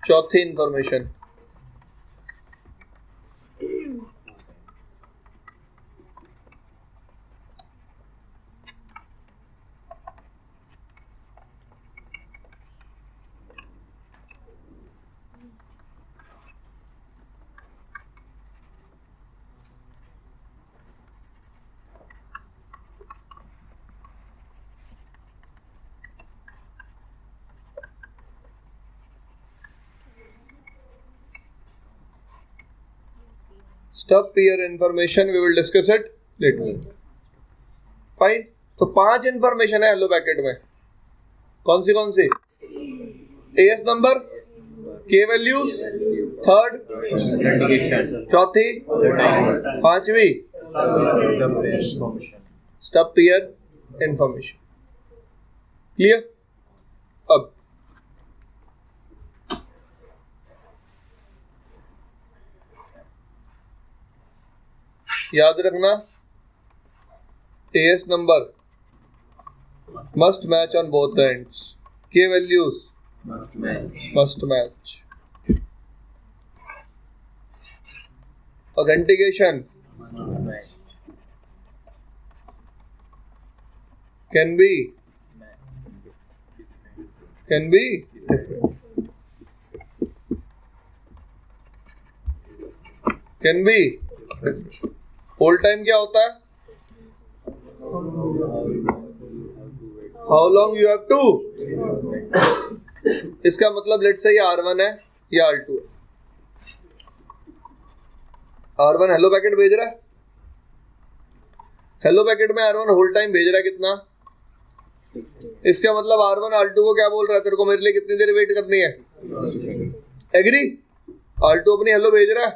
चौथी information stop here information, we will discuss it later. Fine. तो 5 इंफॉर्मेशन है हेलो पैकेट में। कौन सी AS नंबर, के वैल्यूज, थर्ड, चौथी, पांचवी स्टॉप हियर इंफॉर्मेशन। क्लियर। अब याद रखना AS number must match on both the ends. K values must match. Authentication can be different. Can be different. Hold time क्या होता है? How long you have to? इसका मतलब लेट्स से ये R1 है, ये R2 है. R1 हेलो पैकेट भेज रहा है. हेलो पैकेट में R1 होल्ड टाइम भेज रहा है कितना? इसका मतलब R1 R2 को क्या बोल रहा है? तेरे को मेरे लिए कितनी देर वेट करनी है? एग्री? R2 अपनी हेलो भेज रहा है,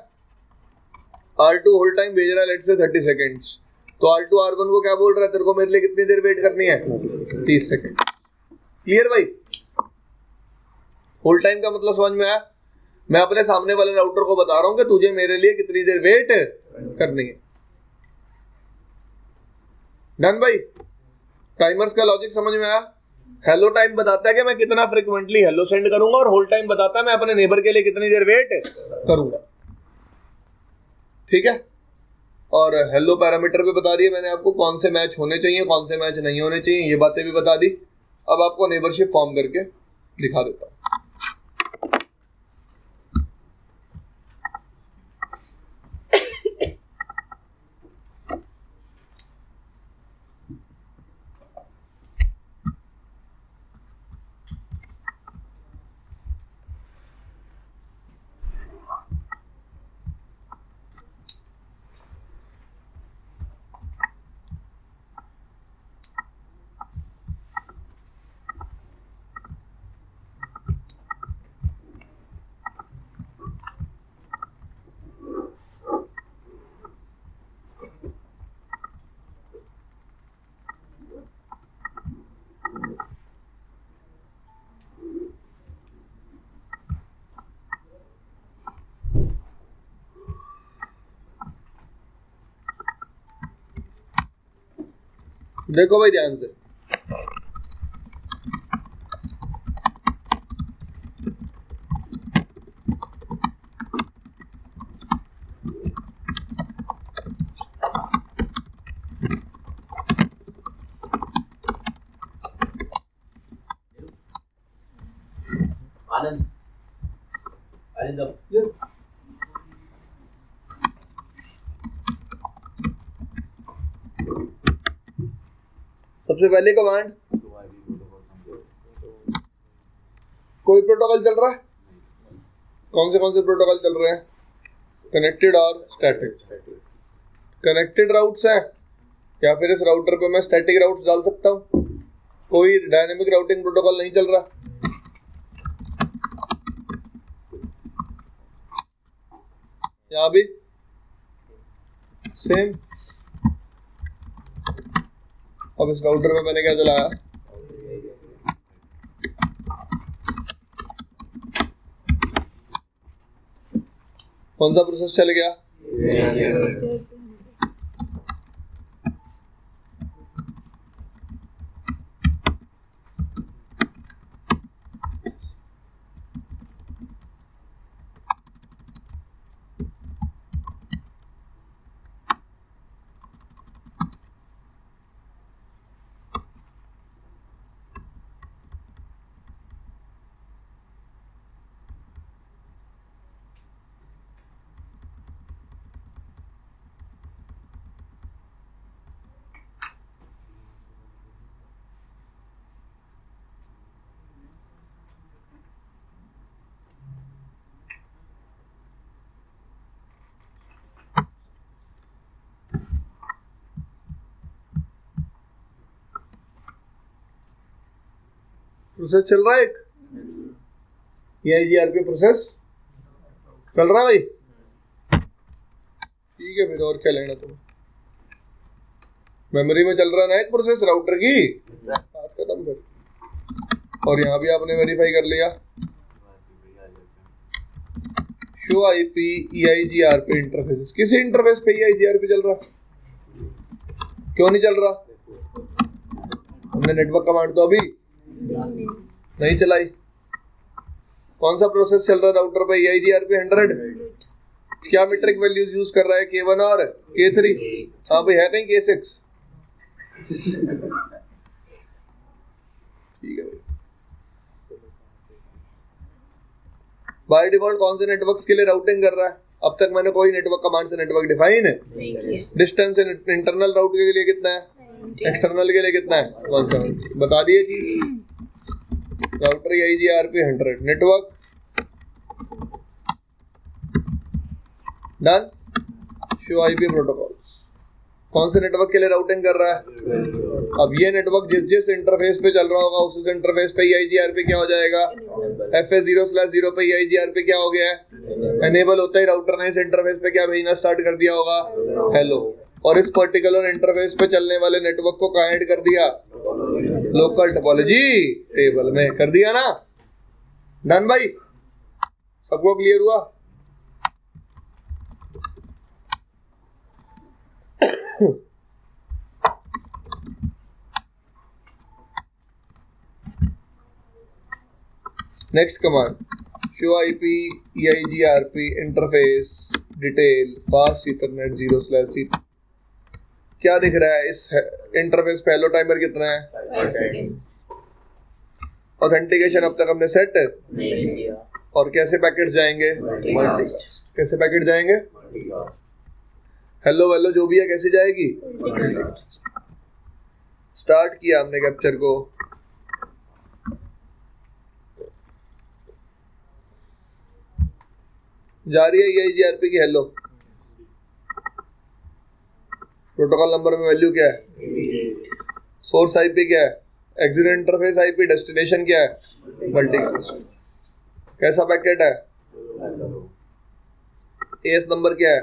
R2 होल्ड टाइम भेज रहा है लेट्स से 30 सेकेंड्स. तो R2 R1 को क्या बोल रहा है? तेरे को मेरे लिए कितनी देर वेट करनी है? 30 सेकेंड. क्लियर भाई? होल्ड टाइम का मतलब समझ में आया? मैं अपने सामने वाले राउटर को बता रहा हूं कि तुझे मेरे लिए कितनी देर वेट करनी है. डन भाई? टाइमर्स का लॉजिक समझ में आया? हेलो टाइम बताता है कि मैं कितना फ्रिक्वेंटली हेलो सेंड करूंगा, और होल्ड टाइम बताता है मैं अपने नेबर के लिए कितनी देर वेट करूंगा. ठीक है? और हेलो पैरामीटर पे बता दिए मैंने आपको कौन से मैच होने चाहिए, कौन से मैच नहीं होने चाहिए, ये बातें भी बता दी. अब आपको नेबरशिप फॉर्म करके दिखा देता हूं. देखो भाई ध्यान से, आनंद यस सबसे पहले कमांड कोई प्रोटोकॉल चल रहा है? कौन से प्रोटोकॉल चल रहे हैं? कनेक्टेड और स्टैटिक. कनेक्टेड राउट्स है या फिर इस राउटर पे मैं स्टैटिक राउट्स डाल सकता हूँ. कोई डायनेमिक राउटिंग प्रोटोकॉल नहीं चल रहा. यहाँ भी सेम. अब इस राउटर में मैंने क्या चलाया? कौन सा प्रोसेस चल गया? प्रोसेस चल रहा है एक EIGRP प्रोसेस चल रहा है भाई. ठीक है, फिर और क्या लेना तुम्हें? मेमोरी में चल रहा है ना एक प्रोसेस राउटर की, बात खत्म फिर. और यहाँ भी आपने वेरीफाई कर लिया. Show IP EIGRP interface. किस इंटरफेस पे EIGRP चल रहा है? क्यों नहीं चल रहा? हमने नेटवर्क कमांड तो अभी नहीं चलाई। कौन सा प्रोसेस चल रहा है राउटर पे? EIGRP 100। क्या मीट्रिक वैल्यूज यूज कर रहा है? K1 और K3। हाँ भाई, है कहीं K6? ठीक है भाई। बाय डिफॉल्ट कौन से नेटवर्क्स के लिए राउटिंग कर रहा है? अब तक मैंने कोई नेटवर्क कमांड से नेटवर्क डिफाइन है। डिस्टेंस इंटरनल राउट के लिए कितना है? एक्सटर्नल के लिए कितना है? 170। बता दिए चीज। Router EIGRP 100 network done. Show IP protocol कौन से नेटवर्क के लिए राउटिंग कर रहा है? अब ये नेटवर्क जिस इंटरफेस पे चल रहा होगा उस इंटरफेस पे EIGRP क्या हो जाएगा? FA0/0 पे EIGRP क्या हो गया है? एनेबल होता ही राउटर ने इस इंटरफेस पे क्या भेजना स्टार्ट कर दिया होगा? हेलो। और इस पर्टिकुलर इंटरफेस पे चलने वाले नेटवर्क को कहाँ ऐड कर दिया? लोकल टोपोलॉजी टेबल में कर दिया ना। डन भाई, सबको क्लियर हुआ? Next command show IP EIGRP interface detail fast Ethernet 0/c। क्या दिख रहा है इस इंटरफेस पे? हेलो टाइमर कितना है? 5 सेकंड्स। ऑथेंटिकेशन अब तक हमने सेट नहीं किया। और कैसे पैकेट्स जाएंगे? Multicast। कैसे पैकेट जाएंगे? हेलो वेलो जो भी है कैसे जाएगी? स्टार्ट किया हमने कैप्चर को। जा रही है EIGRP की हेलो। प्रोटोकॉल नंबर में वैल्यू क्या है? सोर्स IP क्या है? Exit interface IP। डेस्टिनेशन क्या है? मल्टीकास्ट। कैसा पैकेट है? AS नंबर क्या है?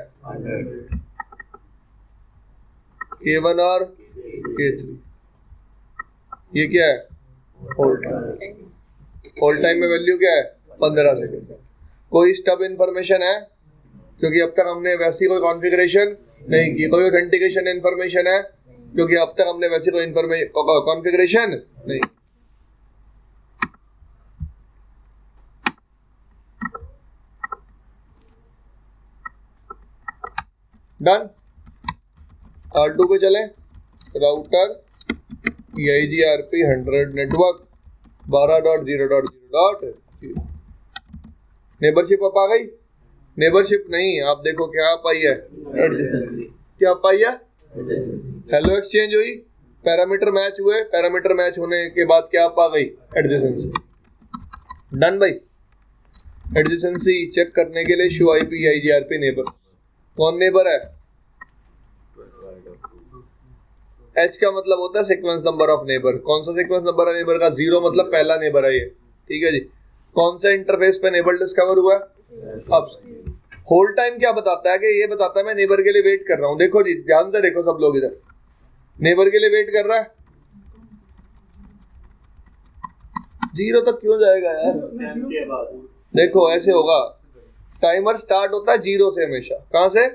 K1 और K3। ये क्या है? Hold time. होल्ड टाइम में वैल्यू क्या है? 15 सेकेंड। कोई स्टब इंफॉर्मेशन है? क्योंकि अब तक हमने वैसी कोई कॉन्फ़िगरेशन नहीं की। कोई ऑथेंटिकेशन इंफॉर्मेशन है? क्योंकि अब तक हमने वैसी कोई कॉन्फ़िगरेशन नहीं। डन। R2 पे चलें। Router EIGRP 100 network 12.0.0.0। Neighbourship up आ गई? नेबरशिप नहीं, आप देखो क्या आप आई है? क्या आप आई है? हेलो एक्सचेंज हुई, पैरामीटर मैच हुए, पैरामीटर मैच होने के बाद क्या आप आ गई? एडजेसेंसी। डन भाई। एडजेसेंसी चेक करने के लिए शो IP EIGRP नेबर। कौन नेबर है? H का मतलब होता है सीक्वेंस नंबर ऑफ नेबर। कौन सा सीक्वेंस नंबर है नेबर का? 0 मतलब पहला नेबर है ये। ठीक है जी। कौन सा इंटरफेस पे नेबर डिस्कवर हुआ है? अब होल्ड टाइम क्या बताता है? कि ये बताता है मैं नेबर के लिए वेट कर रहा हूँ। देखो जी ध्यान से देखो सब लोग, इधर नेबर के लिए वेट कर रहा है। 0 तक क्यों जाएगा यार? देखो ऐसे होगा, टाइमर स्टार्ट होता है 0 से हमेशा। कहाँ से?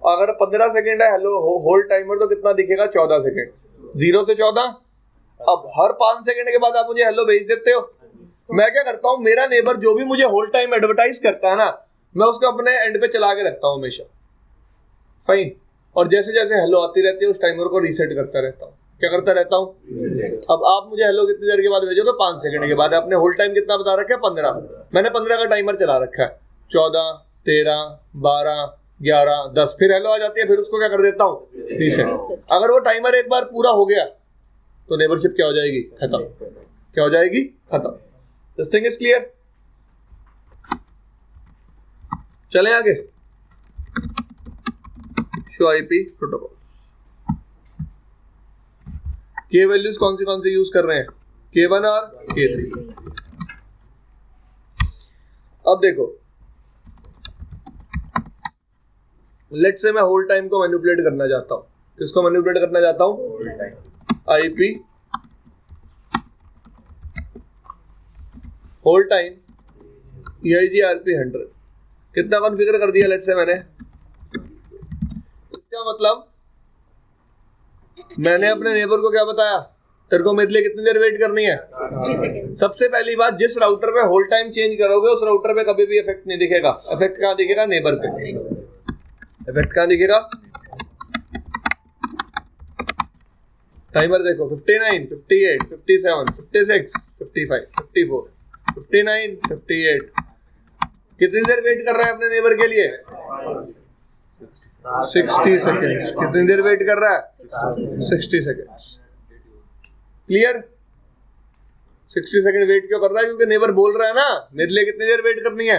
अगर 15 सेकेंड है हेलो होल्ड टाइमर तो कितना दिखेगा? 14 सेकेंड। 0 से 14। अब हर 5 सेकेंड के बाद आप मुझे हेलो भेज देते हो। मैं क्या करता हूँ, मेरा नेबर जो भी मुझे होल्ड टाइम एडवर्टाइज करता है ना, मैं उसको अपने एंड पे चला के रखता हूँ हमेशा। फाइन। और जैसे जैसे हेलो आती रहती है उस टाइमर को रीसेट करता रहता हूँ। क्या करता रहता हूँ? अब आप मुझे हेलो कितनी देर के बाद भेजोगे? 5 सेकंड के बाद। आपने होल्ड टाइम कितना बता रखा है? 15। मैंने 15 का टाइमर चला रखा है। 14, 13, 12, 11, 10 फिर हेलो आ जाती है, फिर उसको क्या कर देता हूँ? रीसेट। अगर वो टाइमर एक बार पूरा हो गया तो नेबरशिप क्या हो जाएगी? खत्म। क्या हो जाएगी? खत्म। This thing is clear. चलें आगे। Show IP protocol. के वैल्यूज कौन सी यूज कर रहे हैं? K1 और K3। अब देखो, लेट्स से मैं होल्ड टाइम को मैनिपुलेट करना चाहता हूं। किसको मैनिपुलेट करना चाहता हूं? IP होल्ड टाइम EIGRP 100 कितना कॉन्फ़िगर कर दिया लेट्स से मैंने। इसका मतलब मैंने अपने नेबर को क्या बताया, तेरे को मेरे लिए कितनी देर वेट करनी है? 60 seconds. सबसे पहली बात, जिस राउटर पे होल्ड टाइम चेंज करोगे उस राउटर पे कभी भी इफेक्ट नहीं दिखेगा। इफेक्ट कहाँ दिखेगा? नेबर पे। इफेक्ट कहाँ दिखेगा? टाइमर देखो, 59, 58, 57, 56, 55, 54, 59, 58। कितनी देर वेट कर रहा है अपने नेबर के लिए? 60 सेकेंड्स। कितनी देर वेट कर रहा है? 60 सेकेंड्स। क्लियर? 60 सेकेंड वेट क्यों कर रहा है? क्योंकि नेबर बोल रहा है ना मेरे लिए कितनी देर वेट करनी है?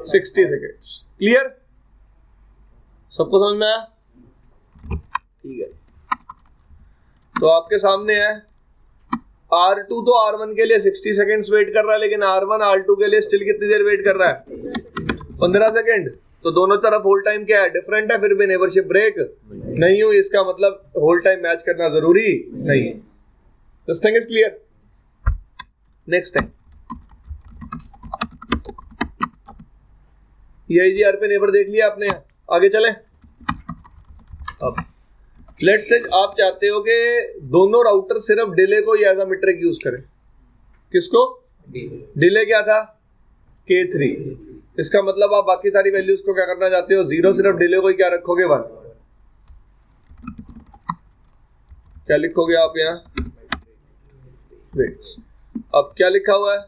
60 सेकेंड्स। क्लियर? सबको समझ में आया? ठीक है, तो आपके सामने है R2 तो R1 के लिए 60 सेकेंड्स वेट कर रहा है, लेकिन R1 R2 के लिए स्टिल कितनी देर वेट कर रहा है? 15 सेकेंड। तो दोनों तरफ होल्ड टाइम क्या है? डिफरेंट है, फिर भी नेबरशिप ब्रेक नहीं हुई। इसका मतलब होल्ड टाइम मैच करना जरूरी नहीं है। This thing is clear. Next thing, EIGR पे नेबर देख लिया आपने, आगे चलें। अब लेट्स से आप चाहते हो कि दोनों राउटर सिर्फ डिले को एज अ मीट्रिक यूज करें। किसको? डिले क्या था? K3। इसका मतलब आप बाकी सारी वैल्यूज को क्या करना चाहते हो? 0। सिर्फ डिले को ही क्या रखोगे? 1। क्या लिखोगे आप यहाँ? वेट, अब क्या लिखा हुआ है?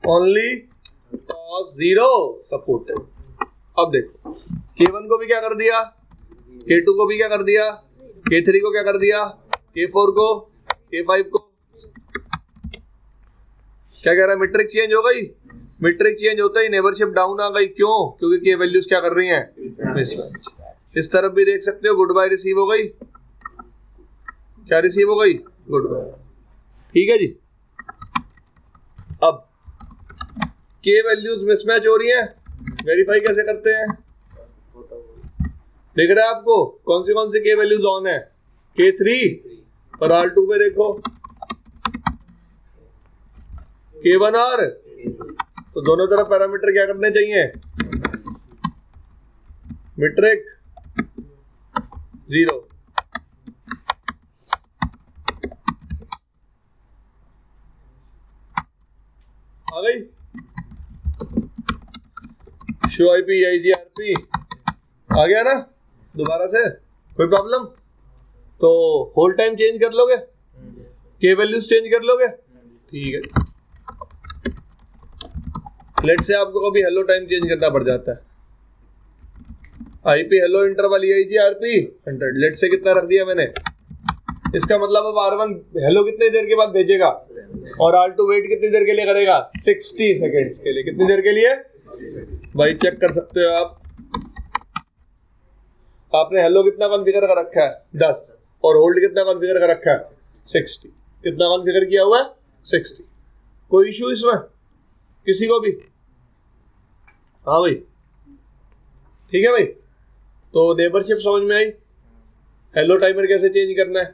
Only cos 0 supported. अब देखो, K1 को भी क्या कर दिया, K2 को भी क्या कर दिया, K3 को क्या कर दिया, K4 को, K5 को। क्या कह रहा है? मीट्रिक चेंज हो गई। मीट्रिक चेंज होता ही नेबरशिप डाउन आ गई। क्यों? क्योंकि K वैल्यूज क्या कर रही हैं? मिसमैच। इस तरफ भी देख सकते हो, गुड बाय रिसीव हो गई। क्या रिसीव हो गई? Goodbye. ठीक है जी। अब K वैल्यूज मिसमैच हो रही है, वेरीफाई कैसे करते हैं? दिख रहा है आपको कौन सी K वैल्यूज ऑन है? K3 और R2 पे देखो K1 R। तो दोनों तरफ पैरामीटर क्या करने चाहिए? मीट्रिक 0। आ गई? शो IP EIGRP आ गया ना? दोबारा से कोई प्रॉब्लम? तो होल्ड टाइम चेंज कर लोगे, K वैल्यूज चेंज कर लोगे। ठीक है, लेट से आपको कभी हेलो टाइम चेंज करना पड़ जाता है। IP hello interval EIGRP 100। लेट से कितना रख दिया मैंने? इसका मतलब अब R1 हेलो कितनी देर के बाद भेजेगा और R2 वेट कितनी देर के लिए करेगा? 60 सेकेंड्स के लिए। कितनी देर के लिए? भाई चेक कर सकते हो आप। आपने हेलो कितना कॉन्फ़िगर कर रखा है? 10। और होल्ड कितना कॉन्फ़िगर कर रखा है? 60। कितना कॉन्फ़िगर किया हुआ है? 60। कोई इशू इसमें किसी को भी? हाँ भाई, ठीक है भाई। तो नेबरशिप समझ में आई? हेलो टाइमर कैसे चेंज करना है,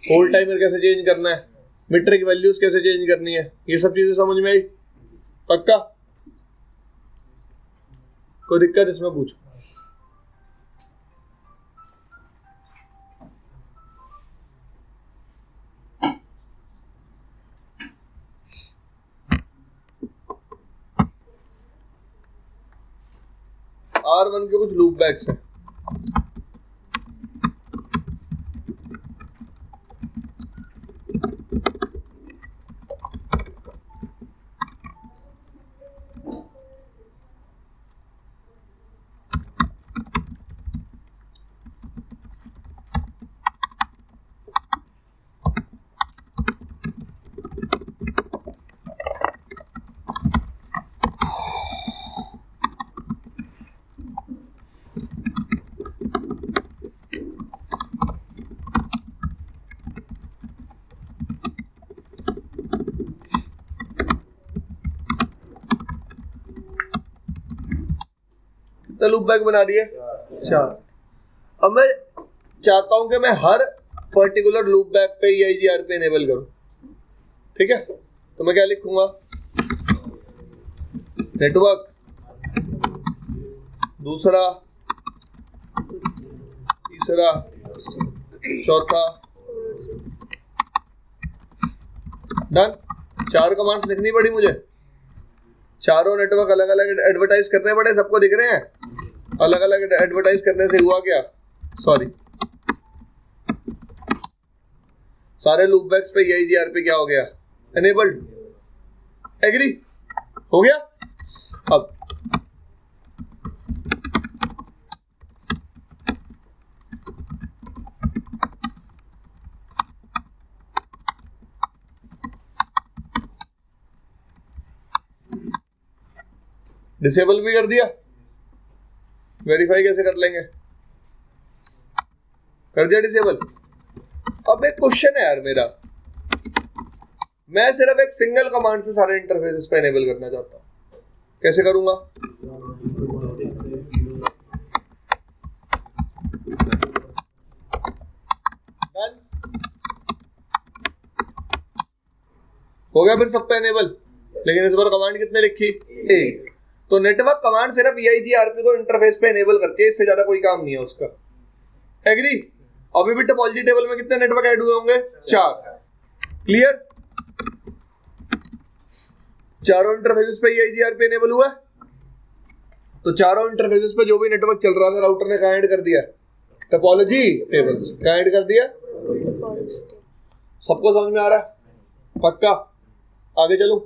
होल्ड टाइमर कैसे चेंज करना है, मीट्रिक वैल्यूज कैसे चेंज करनी है, ये सब चीजें समझ में आई? पक्का? कोई दिक्कत इसमें पूछो। R1 के कुछ लूप बैक्स हैं। लूप बैक बना रही है 4। अब मैं चाहता हूं कि मैं हर पर्टिकुलर लूप बैक पे EIGRP एनेबल करूं। ठीक है, तो मैं क्या लिखूंगा? नेटवर्क, दूसरा तीसरा, चौथा, डन। 4 कमांड्स लिखनी पड़ी मुझे, चारों नेटवर्क अलग अलग एडवर्टाइज करने पड़े, सबको दिख रहे हैं। अलग अलग एडवर्टाइज करने से हुआ क्या, सॉरी, सारे लूपबैक्स पे EIGRP क्या हो गया, एनेबल्ड। एग्री हो गया। अब डिसेबल भी कर दिया, वेरीफाई कैसे कर लेंगे, कर दिया डिसेबल। अब एक क्वेश्चन है यार मेरा, मैं सिर्फ एक सिंगल कमांड से सारे इंटरफेसेस पे एनेबल करना चाहता हूं, कैसे करूंगा? डन, हो गया फिर सब पे एनेबल। लेकिन इस बार कमांड कितने लिखी, एक। तो नेटवर्क कमांड सिर्फ EIGRP को इंटरफेस पे एनेबल करती है, इससे ज्यादा कोई काम नहीं है उसका। एग्री। अभी भी टोपोलॉजी टेबल में कितने नेटवर्क ऐड हुए होंगे, 4। क्लियर। चारों इंटरफेसेस पे EIGRP एनेबल हुआ, तो चारों इंटरफेसेस पे जो भी नेटवर्क चल रहा था राउटर ने कहां ऐड कर दिया, टोपोलॉजी टेबल से। कहां ऐड कर दिया, सबको समझ में आ रहा है, पक्का? आगे चलो।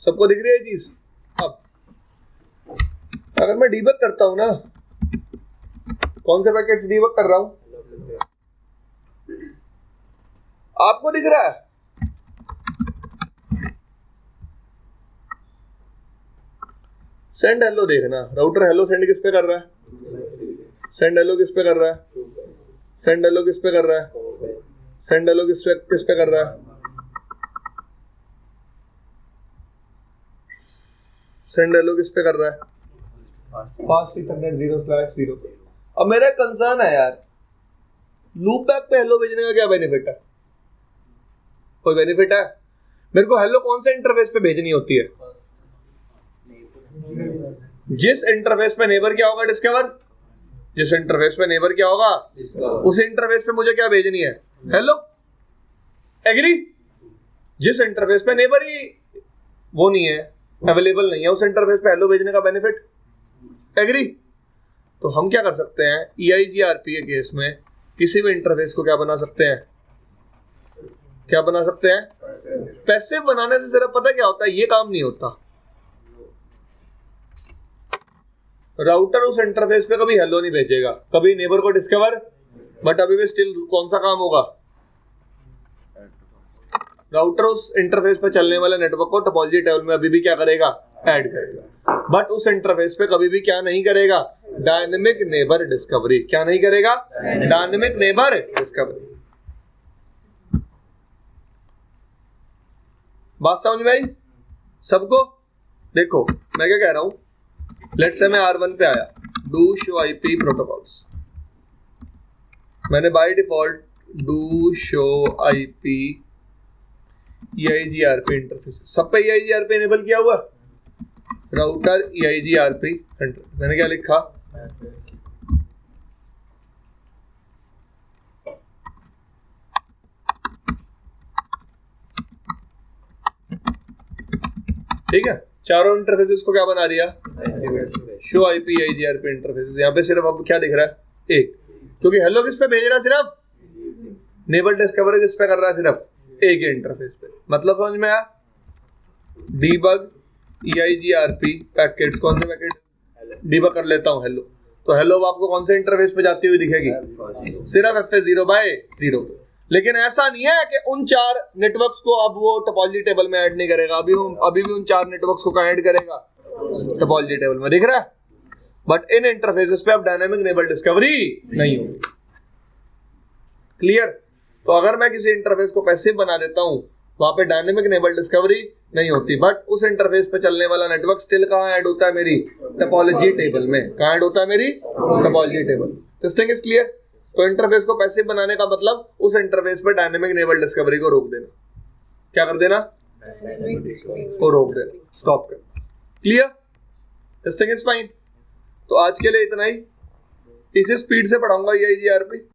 सबको दिख रही है चीज? अब अगर मैं डीबग करता हूं ना, कौन से पैकेट्स डीबग कर रहा हूं, आपको दिख रहा है? सेंड हेलो देखना, राउटर हेलो सेंड किस पे कर रहा है, सेंड हेलो किस पे कर रहा है, सेंड हेलो किस पे कर रहा है, सेंड हेलो किस पे कर रहा है, सेंड हेलो किस पे कर रहा है, फास्ट इथरनेट 0/0। अब मेरा कंसर्न है यार, लूप बैक पे हेलो भेजने का क्या बेनिफिट है? कोई बेनिफिट है? मेरे को हेलो कौन से इंटरफेस पे भेजनी होती है? जिस इंटरफेस पे नेबर क्या होगा, डिस्कवर। जिस इंटरफेस पे नेबर क्या होगा, उस इंटरफेस पे मुझे क्या भेजनी है, हेलो। एग्री। जिस इंटरफेस पे नेबर ही वो नहीं है, अवेलेबल नहीं है, उस इंटरफेस पे हेलो भेजने का बेनिफिट। एग्री। तो हम क्या कर सकते हैं, EIGRP के केस में किसी भी इंटरफेस को क्या बना सकते हैं, क्या बना सकते हैं, पैसिव बनाने से सिर्फ पता क्या होता है, ये काम नहीं होता। राउटर उस इंटरफेस पे कभी हेलो नहीं भेजेगा, कभी नेबर को डिस्कवर, बट अभी भी स्टिल कौन सा काम होगा, राउटर उस इंटरफेस पे चलने वाले नेटवर्क को टोपोलॉजी टेबल में अभी भी क्या करेगा, ऐड करेगा, बट उस इंटरफेस पे कभी भी क्या नहीं करेगा, डायनेमिक नेबर डिस्कवरी। क्या नहीं करेगा, डायनेमिक नेबर डिस्कवरी। बात समझ में आई सबको? देखो मैं क्या कह रहा हूं, लेट्स से मैं R1 पे आया, डू शो IP प्रोटोकॉल्स, मैंने by default do show IP EIGRP interface, सब पे EIGRP एनेबल किया हुआ, राउटर EIGRP इंटरफेस। मैंने क्या लिखा, ठीक है। चारों इंटरफेसेस को क्या बना दिया, शो IP EIGRP इंटरफेसेस। यहाँ पे सिर्फ अब क्या दिख रहा है, एक, क्योंकि हेलो किस पे भेज रहा है, सिर्फ नेबर डिस्कवर किस पे कर रहा है, सिर्फ एक ही इंटरफेस पे। मतलब समझ में आया? डीबग EIGRP पैकेट्स, कौन से पैकेट डीबग कर लेता हूँ, हेलो, तो हेलो आपको कौन से इंटरफेस पे जाती हुई दिखेगी, सिर्फ FA0/0। लेकिन ऐसा नहीं है कि उन 4 नेटवर्क्स को अब वो टोपोलॉजी टेबल में ऐड नहीं करेगा, अभी भी उन 4 नेटवर्क्स को कहाँ ऐड करेगा, टोपोलॉजी टेबल में, दिख रहा है। बट इन इंटरफेसेस पे अब डायनामिक नेबर डिस्कवरी नहीं होगी। क्लियर? तो अगर मैं किसी इंटरफेस को पैसिव बना देता हूं, वहां पे डायनेमिक नेबर डिस्कवरी नहीं होती, बट उस इंटरफेस पे चलने वाला नेटवर्क स्टिल कहां ऐड होता है, मेरी टोपोलॉजी टेबल में। कहां ऐड होता है, मेरी topology table. This thing is clear? तो इंटरफेस को पैसिव बनाने का मतलब उस इंटरफेस पे डायनेमिक नेबर डिस्कवरी को रोक देना। क्या कर देना, और रोक देना, स्टॉप कर। Clear? This thing is fine. तो आज के लिए इतना ही। इसे स्पीड से पढ़ाऊंगा EIGRP।